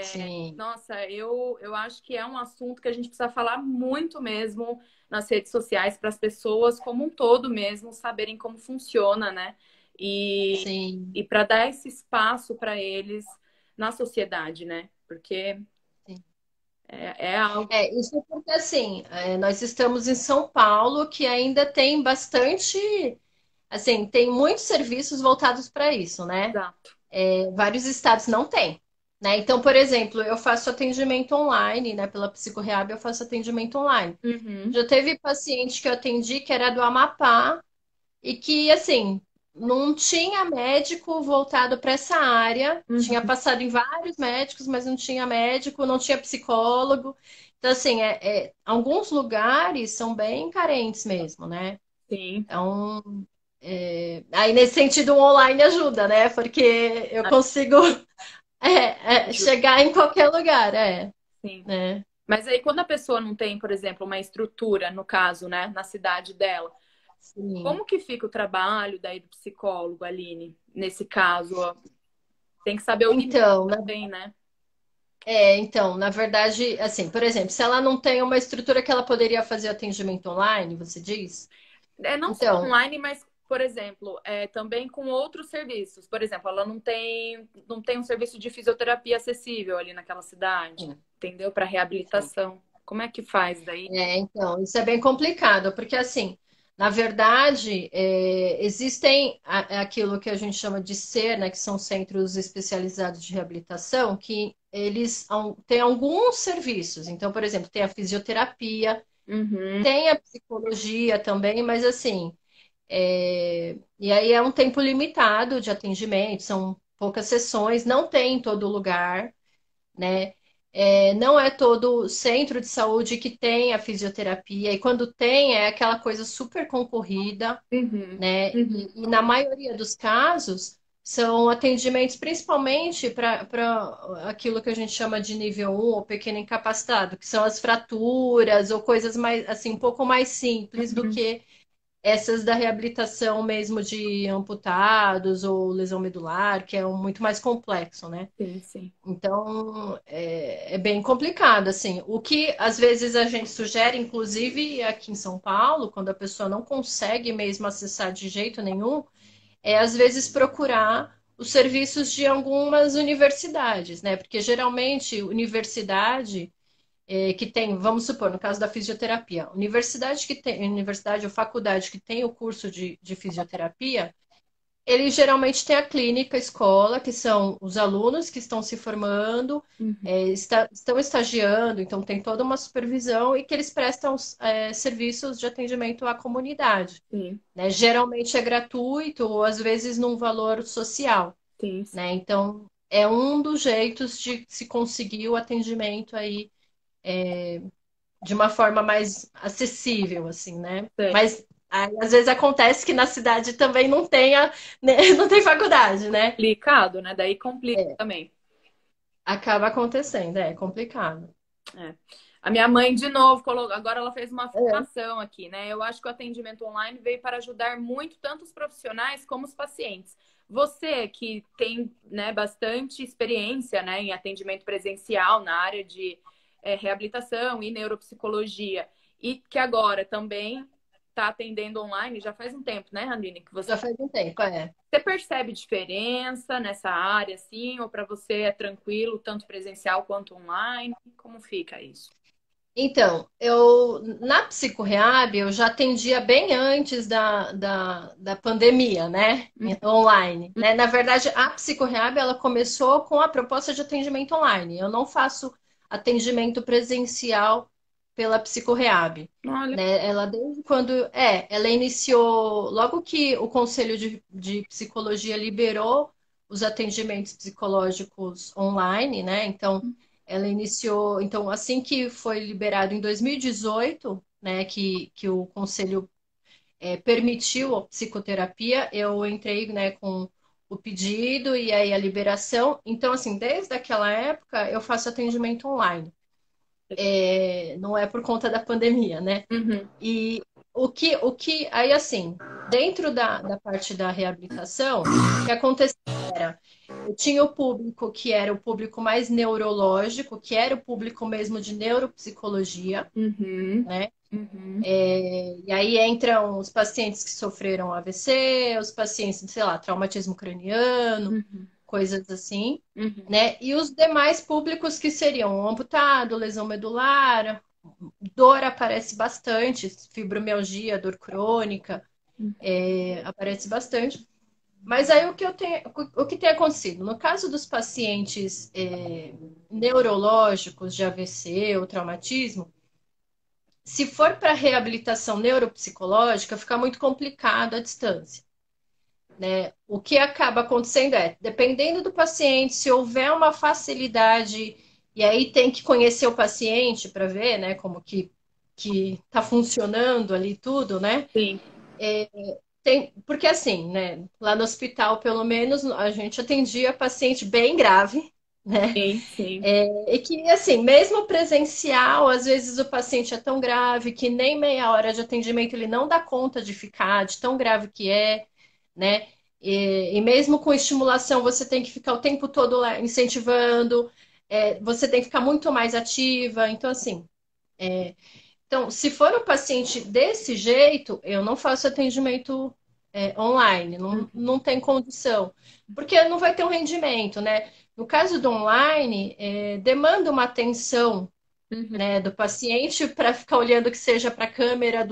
sim. Nossa, eu acho que é um assunto que a gente precisa falar muito mesmo nas redes sociais para as pessoas como um todo mesmo saberem como funciona, né? Sim. E para dar esse espaço para eles na sociedade, né? Porque Sim. é algo. Isso porque assim, nós estamos em São Paulo, que ainda tem bastante, assim, tem muitos serviços voltados para isso, né? Exato. Vários estados não têm, né? Então, por exemplo, eu faço atendimento online, né? Pela Psicorreab eu faço atendimento online. Uhum, Já teve paciente que eu atendi que era do Amapá e que, assim, não tinha médico voltado para essa área, tinha uhum, passado em vários médicos, mas não tinha médico, não tinha psicólogo. Então, assim, alguns lugares são bem carentes mesmo, né? sim. Então, aí nesse sentido o online ajuda, né? Porque eu consigo Ajuda, chegar em qualquer lugar, sim. né? Mas aí, quando a pessoa não tem, por exemplo, uma estrutura, no caso, né, na cidade dela, Sim. como que fica o trabalho daí do psicólogo, Aline? Nesse caso, ó, tem que saber o limite Então, também, né? na verdade, assim, por exemplo, se ela não tem uma estrutura que ela poderia fazer atendimento online, você diz? É não só Então, online, mas, por exemplo, também com outros serviços. Por exemplo, ela não tem um serviço de fisioterapia acessível ali naquela cidade, entendeu? Para sim. reabilitação. Como é que faz daí? Então, isso é bem complicado, porque assim, na verdade, existem aquilo que a gente chama de CER, né, que são centros especializados de reabilitação, que eles têm alguns serviços. Então, por exemplo, tem a fisioterapia, Uhum, tem a psicologia também, mas assim, e aí é um tempo limitado de atendimento, são poucas sessões, não tem em todo lugar, né? Não é todo centro de saúde que tem a fisioterapia, e quando tem, é aquela coisa super concorrida, uhum, né? E na maioria dos casos, são atendimentos principalmente para aquilo que a gente chama de nível um ou pequeno incapacitado, que são as fraturas ou coisas mais, assim, um pouco mais simples do uhum. que essas da reabilitação mesmo de amputados ou lesão medular, que é muito mais complexo, né? Sim, sim. Então, é bem complicado, assim. O que às vezes a gente sugere, inclusive aqui em São Paulo, quando a pessoa não consegue mesmo acessar de jeito nenhum, é às vezes procurar os serviços de algumas universidades, né? Porque geralmente universidade que tem, vamos supor, no caso da fisioterapia, universidade ou faculdade que tem o curso de fisioterapia, ele geralmente tem a clínica, a escola, que são os alunos que estão se formando, Uhum, estão estagiando, então tem toda uma supervisão e que eles prestam serviços de atendimento à comunidade, sim, né? Geralmente é gratuito ou às vezes num valor social, sim, sim. né? Então é um dos jeitos de se conseguir o atendimento aí de uma forma mais acessível, assim, né? Sei. Mas aí, às vezes acontece que na cidade também não tenha, né? Não tem faculdade, né? Complicado, né? Daí complica também. Acaba acontecendo, é complicado. É. A minha mãe, de novo, colocou, agora ela fez uma É, afirmação aqui, né? Eu acho que o atendimento online veio para ajudar muito tanto os profissionais como os pacientes. Você que tem, né, bastante experiência, né, em atendimento presencial na área de reabilitação e neuropsicologia, e que agora também está atendendo online, já faz um tempo, né, Randine, que você já faz um tempo, é. você percebe diferença nessa área, assim, ou para você é tranquilo, tanto presencial quanto online? Como fica isso? Então, eu na psicorreab eu já atendia bem antes da pandemia, né? Online, né? Na verdade, a psicorreab ela começou com a proposta de atendimento online. Eu não faço atendimento presencial pela psicorreab, Olha. né? Ela desde quando ela iniciou logo que o Conselho de Psicologia liberou os atendimentos psicológicos online, né? Então ela iniciou, então, assim que foi liberado em 2018, né, que o conselho permitiu a psicoterapia, eu entrei, né, com o pedido e aí a liberação. Então, assim, desde aquela época eu faço atendimento online. Não é por conta da pandemia, né? Uhum. E aí assim, dentro da parte da reabilitação, o que acontecia era, eu tinha o público que era o público mais neurológico, que era o público mesmo de neuropsicologia, Uhum. né? Uhum. E aí entram os pacientes que sofreram AVC, os pacientes, sei lá, traumatismo craniano, Uhum. coisas assim, Uhum. né? E os demais públicos que seriam amputado, lesão medular, dor aparece bastante, fibromialgia, dor crônica, aparece bastante. Mas aí o que tem acontecido? No caso dos pacientes neurológicos de AVC ou traumatismo, se for para reabilitação neuropsicológica, fica muito complicado a distância, né? O que acaba acontecendo dependendo do paciente, se houver uma facilidade, e aí tem que conhecer o paciente para ver, né, como que está funcionando ali tudo, né? Sim, Porque assim, né, lá no hospital, pelo menos, a gente atendia paciente bem grave, né? sim, sim. E que, assim, mesmo presencial, às vezes o paciente é tão grave que nem meia hora de atendimento ele não dá conta de ficar, de tão grave que é, né? E mesmo com estimulação, você tem que ficar o tempo todo lá incentivando, você tem que ficar muito mais ativa. Então, assim, então, se for um paciente desse jeito, eu não faço atendimento online, não tem condição, porque não vai ter um rendimento, né? No caso do online, demanda uma atenção, Uhum. né, do paciente para ficar olhando que seja para a câmera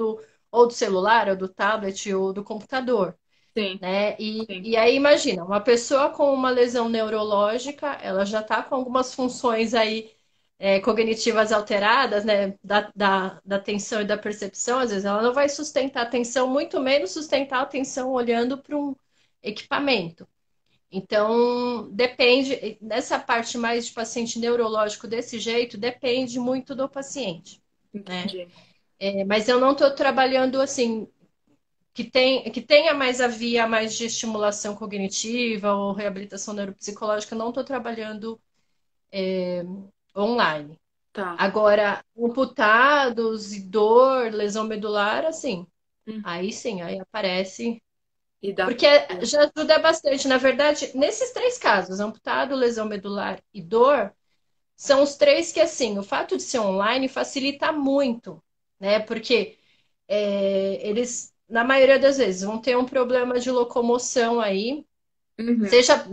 ou do celular, ou do tablet, ou do computador, Sim, né? sim. E aí, imagina, uma pessoa com uma lesão neurológica, ela já está com algumas funções aí cognitivas alteradas, né, da atenção e da percepção, às vezes ela não vai sustentar a atenção, muito menos sustentar a atenção olhando para um equipamento. Então, depende, nessa parte mais de paciente neurológico desse jeito, depende muito do paciente, né? Entendi. Mas eu não estou trabalhando assim, que tenha mais a via mais de estimulação cognitiva ou reabilitação neuropsicológica, não estou trabalhando online. Tá. Agora, amputados e dor, lesão medular, assim, Uhum. aí sim, aí aparece. E dá. Porque já ajuda bastante. Na verdade, nesses três casos, amputado, lesão medular e dor, são os três que, assim, o fato de ser online facilita muito, né? Porque eles, na maioria das vezes, vão ter um problema de locomoção aí, Uhum. seja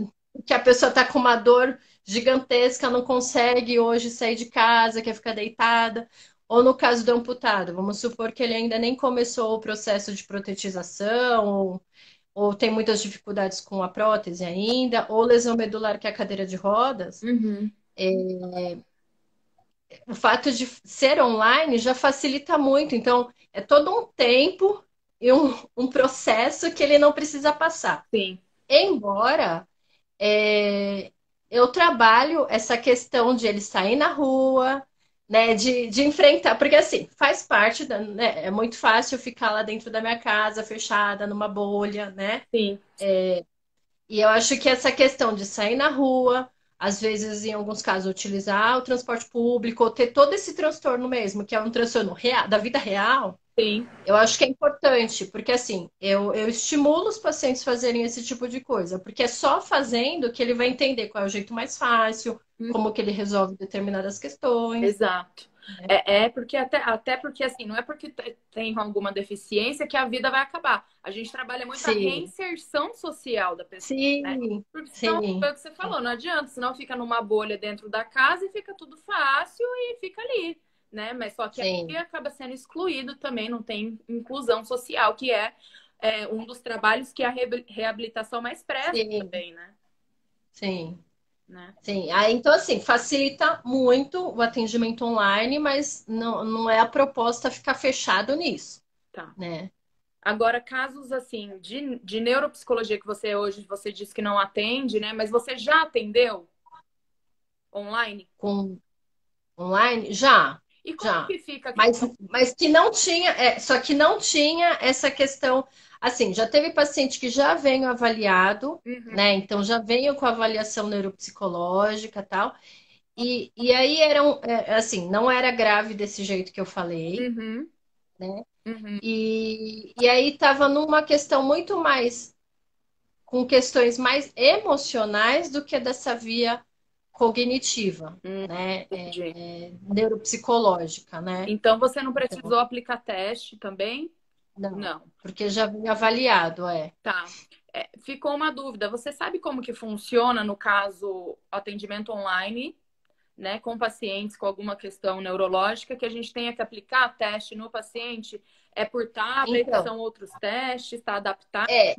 que a pessoa está com uma dor gigantesca, não consegue hoje sair de casa, quer ficar deitada. Ou no caso do amputado, vamos supor que ele ainda nem começou o processo de protetização, ou tem muitas dificuldades com a prótese ainda, ou lesão medular, que é a cadeira de rodas. Uhum. O fato de ser online já facilita muito. Então, é todo um tempo e um processo que ele não precisa passar. Sim. Embora é, eu trabalho essa questão de ele sair na rua, né, de enfrentar, porque assim, faz parte né, é muito fácil ficar lá dentro da minha casa, fechada, numa bolha, né? Sim. E eu acho que essa questão de sair na rua, às vezes, em alguns casos, utilizar o transporte público, ou ter todo esse transtorno mesmo, que é um transtorno real, da vida real, Sim. eu acho que é importante, porque assim, eu estimulo os pacientes a fazerem esse tipo de coisa, porque é só fazendo que ele vai entender qual é o jeito mais fácil, como que ele resolve determinadas questões. Exato. É porque até porque assim, não é porque tem alguma deficiência que a vida vai acabar. A gente trabalha muito a Sim, reinserção social da pessoa, né? sim, Porque senão, sim, foi o que você falou, não adianta, senão fica numa bolha dentro da casa e fica tudo fácil e fica ali, né? Mas só que aí sim, acaba sendo excluído também, não tem inclusão social, que é um dos trabalhos que a reabilitação mais preza sim, também, né? sim. Né? Sim, aí, então assim, facilita muito o atendimento online, mas não é a proposta ficar fechado nisso, Tá. né? Agora, casos assim de neuropsicologia que você hoje você disse que não atende, né? Mas você já atendeu online? Com online, já, E como já. que fica a Mas, questão? mas que não tinha, só que não tinha essa questão, assim, já teve paciente que já veio avaliado, Uhum, né? Então já veio com avaliação neuropsicológica e tal. E aí eram, assim, não era grave desse jeito que eu falei, uhum, né? uhum. E aí estava numa questão muito mais, com questões mais emocionais do que dessa via cognitiva, Hum, né? entendi. Neuropsicológica, né? Então você não Então, precisou aplicar teste também? não, Não. porque já vinha avaliado, Tá. Ficou uma dúvida. Você sabe como que funciona, no caso, atendimento online, né, com pacientes com alguma questão neurológica, que a gente tenha que aplicar teste no paciente? É por tablet, Então, são outros testes, está adaptado? é,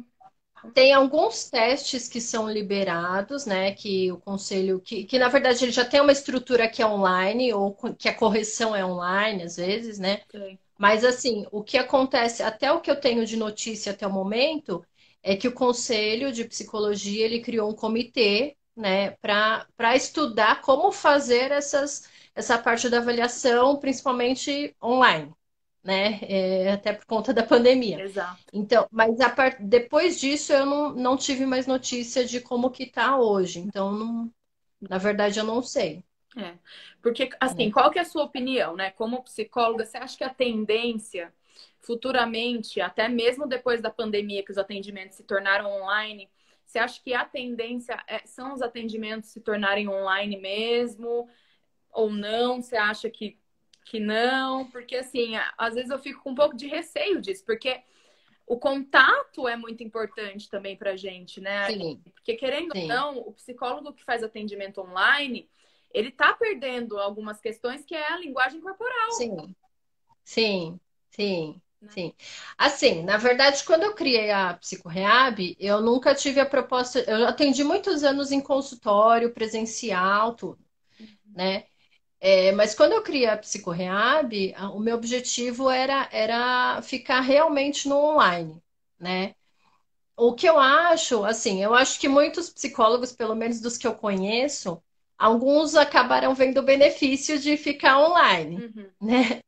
tem alguns testes que são liberados, né? Que o conselho, que na verdade ele já tem uma estrutura que é online, ou que a correção é online, às vezes, né? Sei. Mas assim, o que acontece, até o que eu tenho de notícia até o momento, é que o Conselho de Psicologia ele criou um comitê, né, para estudar como fazer essa parte da avaliação, principalmente online, né? Até por conta da pandemia. Exato. Então, mas depois disso eu não tive mais notícia de como que tá hoje. Então, na verdade, eu não sei, É. Porque, assim, né? qual que é a sua opinião, né? Como psicóloga, você acha que a tendência futuramente, até mesmo depois da pandemia, que os atendimentos se tornaram online, você acha que a tendência são os atendimentos se tornarem online mesmo ou não? Você acha que não? Porque, assim, às vezes eu fico com um pouco de receio disso, porque o contato é muito importante também pra gente, né? Sim, Porque, querendo ou sim, não, o psicólogo que faz atendimento online, ele tá perdendo algumas questões que é a linguagem corporal, sim. Sim, sim, né? sim. Assim, na verdade, quando eu criei a Psicorreab, eu nunca tive a proposta. Eu atendi muitos anos em consultório, presencial, tudo, né? Mas quando eu criei a Psicorreab, o meu objetivo era ficar realmente no online, né? O que eu acho, assim, eu acho que muitos psicólogos, pelo menos dos que eu conheço, alguns acabaram vendo o benefício de ficar online, Uhum, né?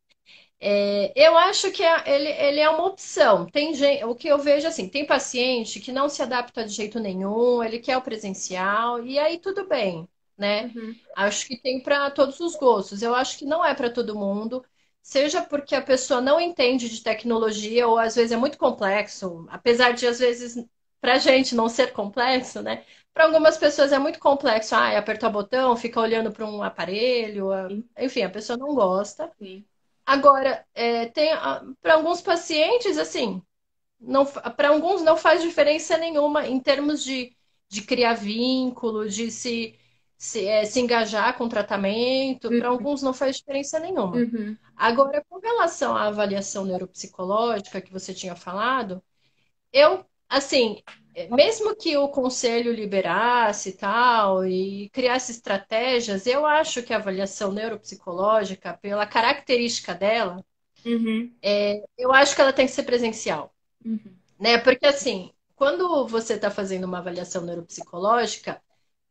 Eu acho que ele é uma opção. Tem gente, o que eu vejo assim, tem paciente que não se adapta de jeito nenhum, ele quer o presencial, e aí tudo bem, né? uhum, Acho que tem para todos os gostos. Eu acho que não é para todo mundo, seja porque a pessoa não entende de tecnologia, ou às vezes é muito complexo, apesar de às vezes para gente não ser complexo, né? Para algumas pessoas é muito complexo. Ah, é apertar o botão, fica olhando para um aparelho, sim, enfim, a pessoa não gosta. sim. Agora, tem para alguns pacientes, assim, não, para alguns não faz diferença nenhuma em termos de criar vínculo, de se engajar com o tratamento. Para Uhum, alguns não faz diferença nenhuma. uhum, Agora, com relação à avaliação neuropsicológica que você tinha falado, eu, assim, mesmo que o conselho liberasse e tal, e criasse estratégias, eu acho que a avaliação neuropsicológica, pela característica dela, uhum, eu acho que ela tem que ser presencial, uhum, né? Porque assim, quando você está fazendo uma avaliação neuropsicológica,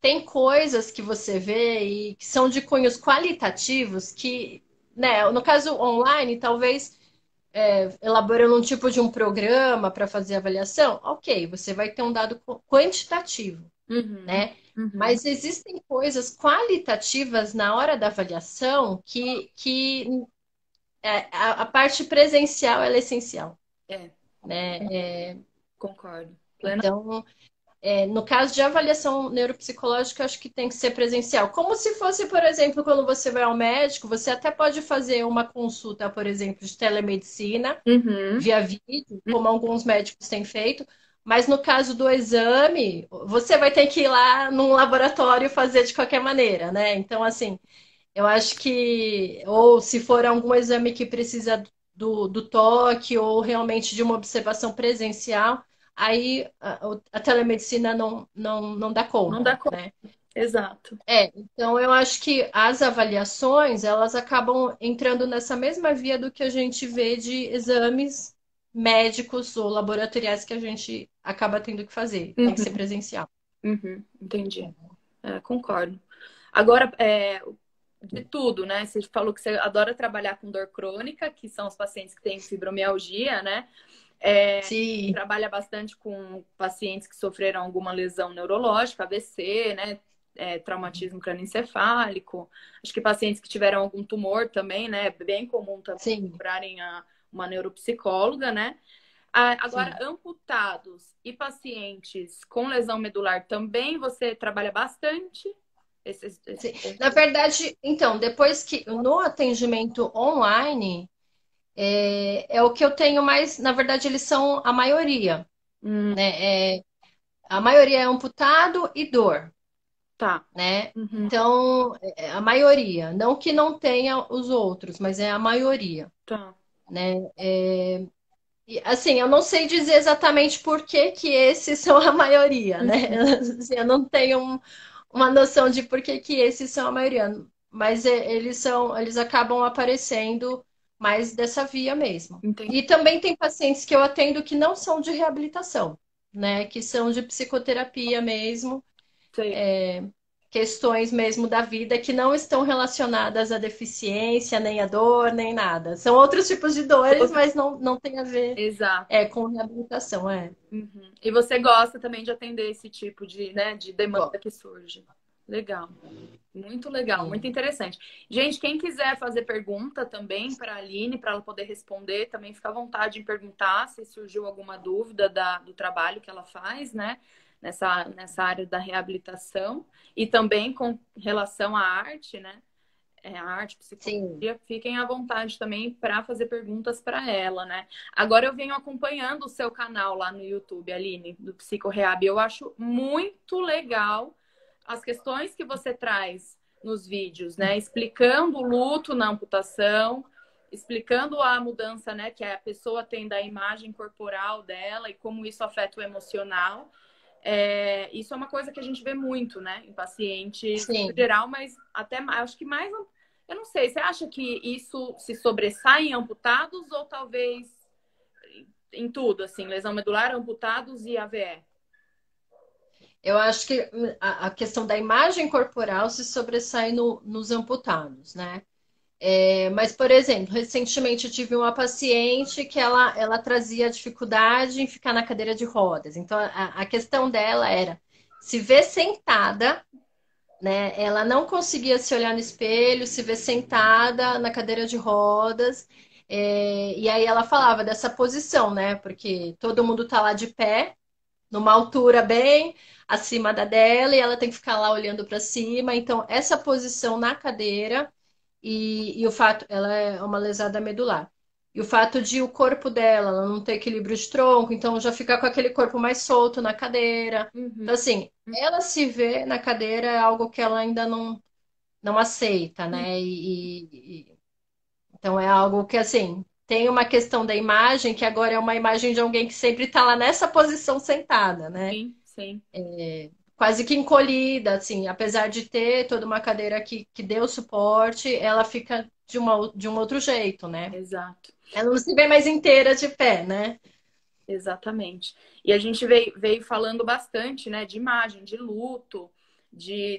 tem coisas que você vê e que são de cunhos qualitativos que, né, no caso online, talvez elaborando um tipo de um programa para fazer avaliação, ok, você vai ter um dado quantitativo, uhum, né? uhum. Mas existem coisas qualitativas na hora da avaliação que a parte presencial ela é essencial, É, né? concordo. Plena. Então, no caso de avaliação neuropsicológica, eu acho que tem que ser presencial. Como se fosse, por exemplo, quando você vai ao médico, você até pode fazer uma consulta, por exemplo, de telemedicina Uhum, via vídeo, como alguns médicos têm feito, mas no caso do exame, você vai ter que ir lá num laboratório fazer de qualquer maneira, né? Então, assim, Eu acho que, ou se for algum exame que precisa do toque, ou realmente de uma observação presencial, aí a telemedicina não dá Não dá conta, conta. né? Exato. Então eu acho que as avaliações, elas acabam entrando nessa mesma via do que a gente vê de exames médicos ou laboratoriais que a gente acaba tendo que fazer. Tem que ser Uhum, presencial. entendi. É, concordo. Agora, de tudo, né? Você falou que você adora trabalhar com dor crônica, que são os pacientes que têm fibromialgia, né? Sim, Trabalha bastante com pacientes que sofreram alguma lesão neurológica, AVC, né? Traumatismo crânioencefálico. Acho que pacientes que tiveram algum tumor também, né? É bem comum também sim, procurarem uma neuropsicóloga, né? Agora, sim. amputados e pacientes com lesão medular também você trabalha bastante? Sim. Na verdade, então, depois que no atendimento online, é o que eu tenho mais, na verdade, eles são a maioria, Hum, né? A maioria é amputado e dor, tá. né? Uhum, Então, a maioria, não que não tenha os outros, mas é a maioria, tá. né? E, assim, eu não sei dizer exatamente por que que esses são a maioria, né? Uhum, Assim, eu não tenho uma noção de por que que esses são a maioria, mas eles acabam aparecendo mais dessa via mesmo. entendi. E também tem pacientes que eu atendo que não são de reabilitação, né? Que são de psicoterapia mesmo, Sei. questões mesmo da vida que não estão relacionadas à deficiência, nem à dor, nem nada. São outros tipos de dores, Outro- mas não tem a ver, Exato. com reabilitação, Uhum. E você gosta também de atender esse tipo de, né, de demanda Igual. que surge. Legal. Muito legal, muito Sim. interessante. Gente, quem quiser fazer pergunta também para a Aline, para ela poder responder, também fica à vontade em perguntar se surgiu alguma dúvida do trabalho que ela faz, né? Nessa área da reabilitação. E também com relação à arte, né? A arte, Sim. psicologia, fiquem à vontade também para fazer perguntas para ela, né? Agora eu venho acompanhando o seu canal lá no YouTube, Aline, do Psicorreab. Eu acho muito legal as questões que você traz nos vídeos, né? Explicando o luto na amputação, explicando a mudança, né, que a pessoa tem da imagem corporal dela e como isso afeta o emocional. Isso é uma coisa que a gente vê muito, né, em pacientes no Sim. geral, mas até acho que mais, eu não sei, você acha que isso se sobressai em amputados ou talvez em tudo, assim, lesão medular, amputados e AVE? Eu acho que a questão da imagem corporal se sobressai nos amputados, né? Mas, por exemplo, recentemente eu tive uma paciente que ela trazia dificuldade em ficar na cadeira de rodas. Então, a questão dela era se ver sentada, né? Ela não conseguia se olhar no espelho, se ver sentada na cadeira de rodas. E aí ela falava dessa posição, né? Porque todo mundo tá lá de pé, numa altura bem acima da dela, e ela tem que ficar lá olhando para cima. Então, essa posição na cadeira e o fato, ela é uma lesada medular. E o fato de o corpo dela ela não ter equilíbrio de tronco, então já fica com aquele corpo mais solto na cadeira. Uhum. Então, assim, ela se vê na cadeira é algo que ela ainda não aceita, né? Então é algo que, assim, tem uma questão da imagem, que agora é uma imagem de alguém que sempre está lá nessa posição sentada, né? Sim, sim, Quase que encolhida, assim, apesar de ter toda uma cadeira que deu suporte, ela fica de um outro jeito, né? exato. Ela não se vê mais inteira de pé, né? Exatamente. E a gente veio falando bastante, né, de imagem, de luto,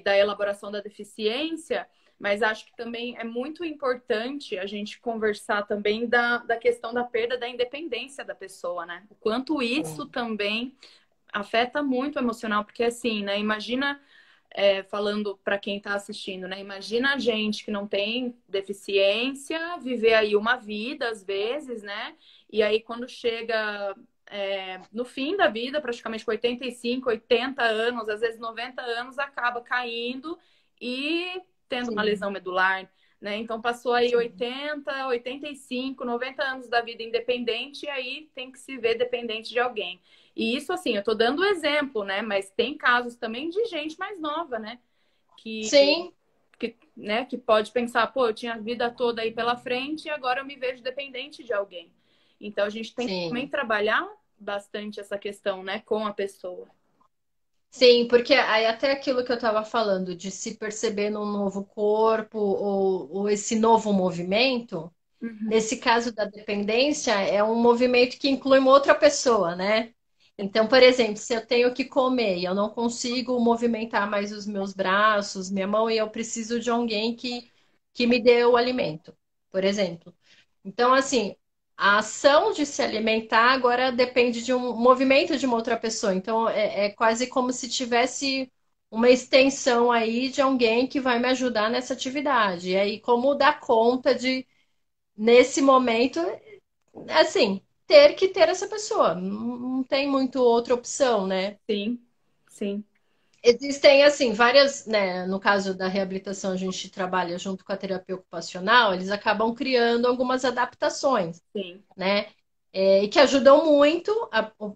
da elaboração da deficiência, mas acho que também é muito importante a gente conversar também da questão da perda da independência da pessoa, né? O quanto isso Sim, também afeta muito o emocional, porque assim, né, imagina, falando para quem está assistindo, né? Imagina a gente que não tem deficiência, viver aí uma vida, às vezes, né? E aí, quando chega no fim da vida, praticamente com 85, 80 anos, às vezes 90 anos, acaba caindo e tendo uma sim, lesão medular, né? Então, passou aí sim. 80, 85, 90 anos da vida independente e aí tem que se ver dependente de alguém. E isso, assim, eu tô dando exemplo, né? Mas tem casos também de gente mais nova, né? Que, Sim, né, que pode pensar, pô, eu tinha a vida toda aí pela frente e agora eu me vejo dependente de alguém. Então a gente tem que também Sim. trabalhar bastante essa questão, né, com a pessoa. Sim, porque aí até aquilo que eu estava falando, de se perceber num novo corpo ou esse novo movimento, Uhum. nesse caso da dependência, é um movimento que inclui uma outra pessoa, né? Então, por exemplo, se eu tenho que comer e eu não consigo movimentar mais os meus braços, minha mão, e eu preciso de alguém que me dê o alimento, por exemplo. Então, assim, a ação de se alimentar agora depende de um movimento de uma outra pessoa. Então, é quase como se tivesse uma extensão aí de alguém que vai me ajudar nessa atividade. E aí, como dar conta de, nesse momento, assim, ter que ter essa pessoa. Não tem muito outra opção, né? Sim, sim, Existem, assim, várias, né? No caso da reabilitação, a gente trabalha junto com a terapia ocupacional, eles acabam criando algumas adaptações, sim. né? E que ajudam muito.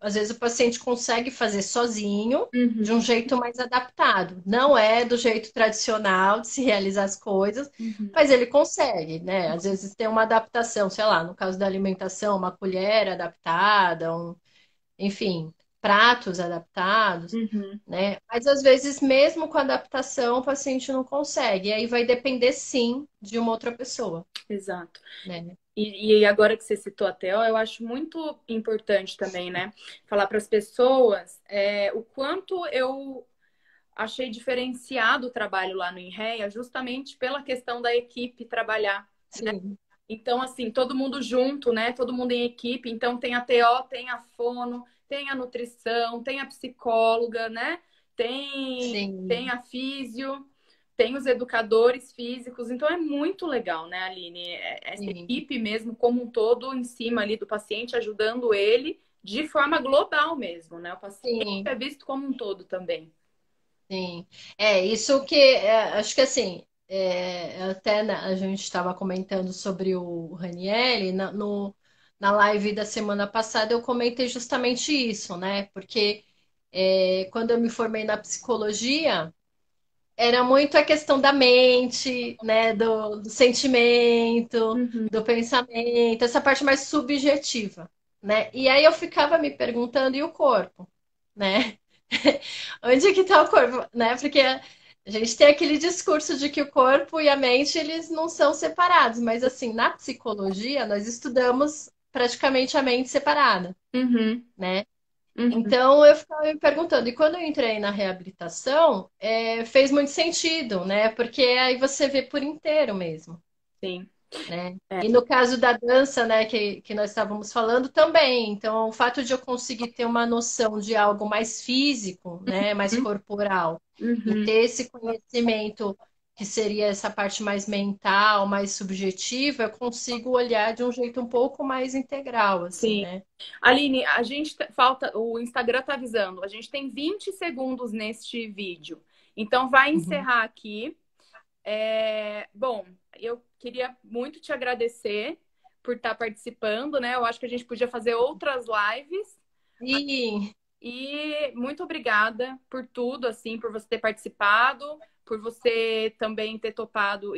Às vezes o paciente consegue fazer sozinho, de um Uhum, jeito mais adaptado. Não é do jeito tradicional de se realizar as coisas, uhum, mas ele consegue, né? Às vezes tem uma adaptação, sei lá, no caso da alimentação, uma colher adaptada, enfim, pratos adaptados, uhum. né? Mas às vezes, mesmo com adaptação, o paciente não consegue. E aí vai depender, sim, de uma outra pessoa, Exato. né? E agora que você citou a TO, eu acho muito importante também, né? Falar para as pessoas o quanto eu achei diferenciado o trabalho lá no INREA, justamente pela questão da equipe trabalhar. Sim, Então, assim, todo mundo junto, né? Todo mundo em equipe. Então, tem a TO, tem a fono, tem a nutrição, tem a psicóloga, né? Tem sim, a físio, tem os educadores físicos. Então, é muito legal, né, Aline? Essa sim, equipe mesmo, como um todo, em cima ali do paciente, ajudando ele de forma global mesmo, né? O paciente sim, é visto como um todo também. sim. É, isso que acho que assim, até a gente estava comentando sobre o Ranieri, na live da semana passada eu comentei justamente isso, né? Porque quando eu me formei na psicologia, era muito a questão da mente, né? Do sentimento, Uhum. do pensamento, essa parte mais subjetiva, né? E aí eu ficava me perguntando, e o corpo, né? Onde é que está o corpo, né? Porque a gente tem aquele discurso de que o corpo e a mente eles não são separados, mas assim, na psicologia nós estudamos praticamente a mente separada, Uhum. né? Uhum. Então eu ficava me perguntando, e quando eu entrei na reabilitação, fez muito sentido, né? Porque aí você vê por inteiro mesmo, Sim. né? É. E no caso da dança, né, que nós estávamos falando também. Então, o fato de eu conseguir ter uma noção de algo mais físico, né, mais Uhum. corporal, e Uhum. ter esse conhecimento que seria essa parte mais mental, mais subjetiva, eu consigo olhar de um jeito um pouco mais integral, assim, Sim. né? Aline, a gente falta, o Instagram tá avisando, a gente tem 20 segundos neste vídeo. Então vai Uhum. encerrar aqui. Bom, eu queria muito te agradecer por estar participando, né? Eu acho que a gente podia fazer outras lives. E E muito obrigada por tudo, assim, por você ter participado, por você também ter topado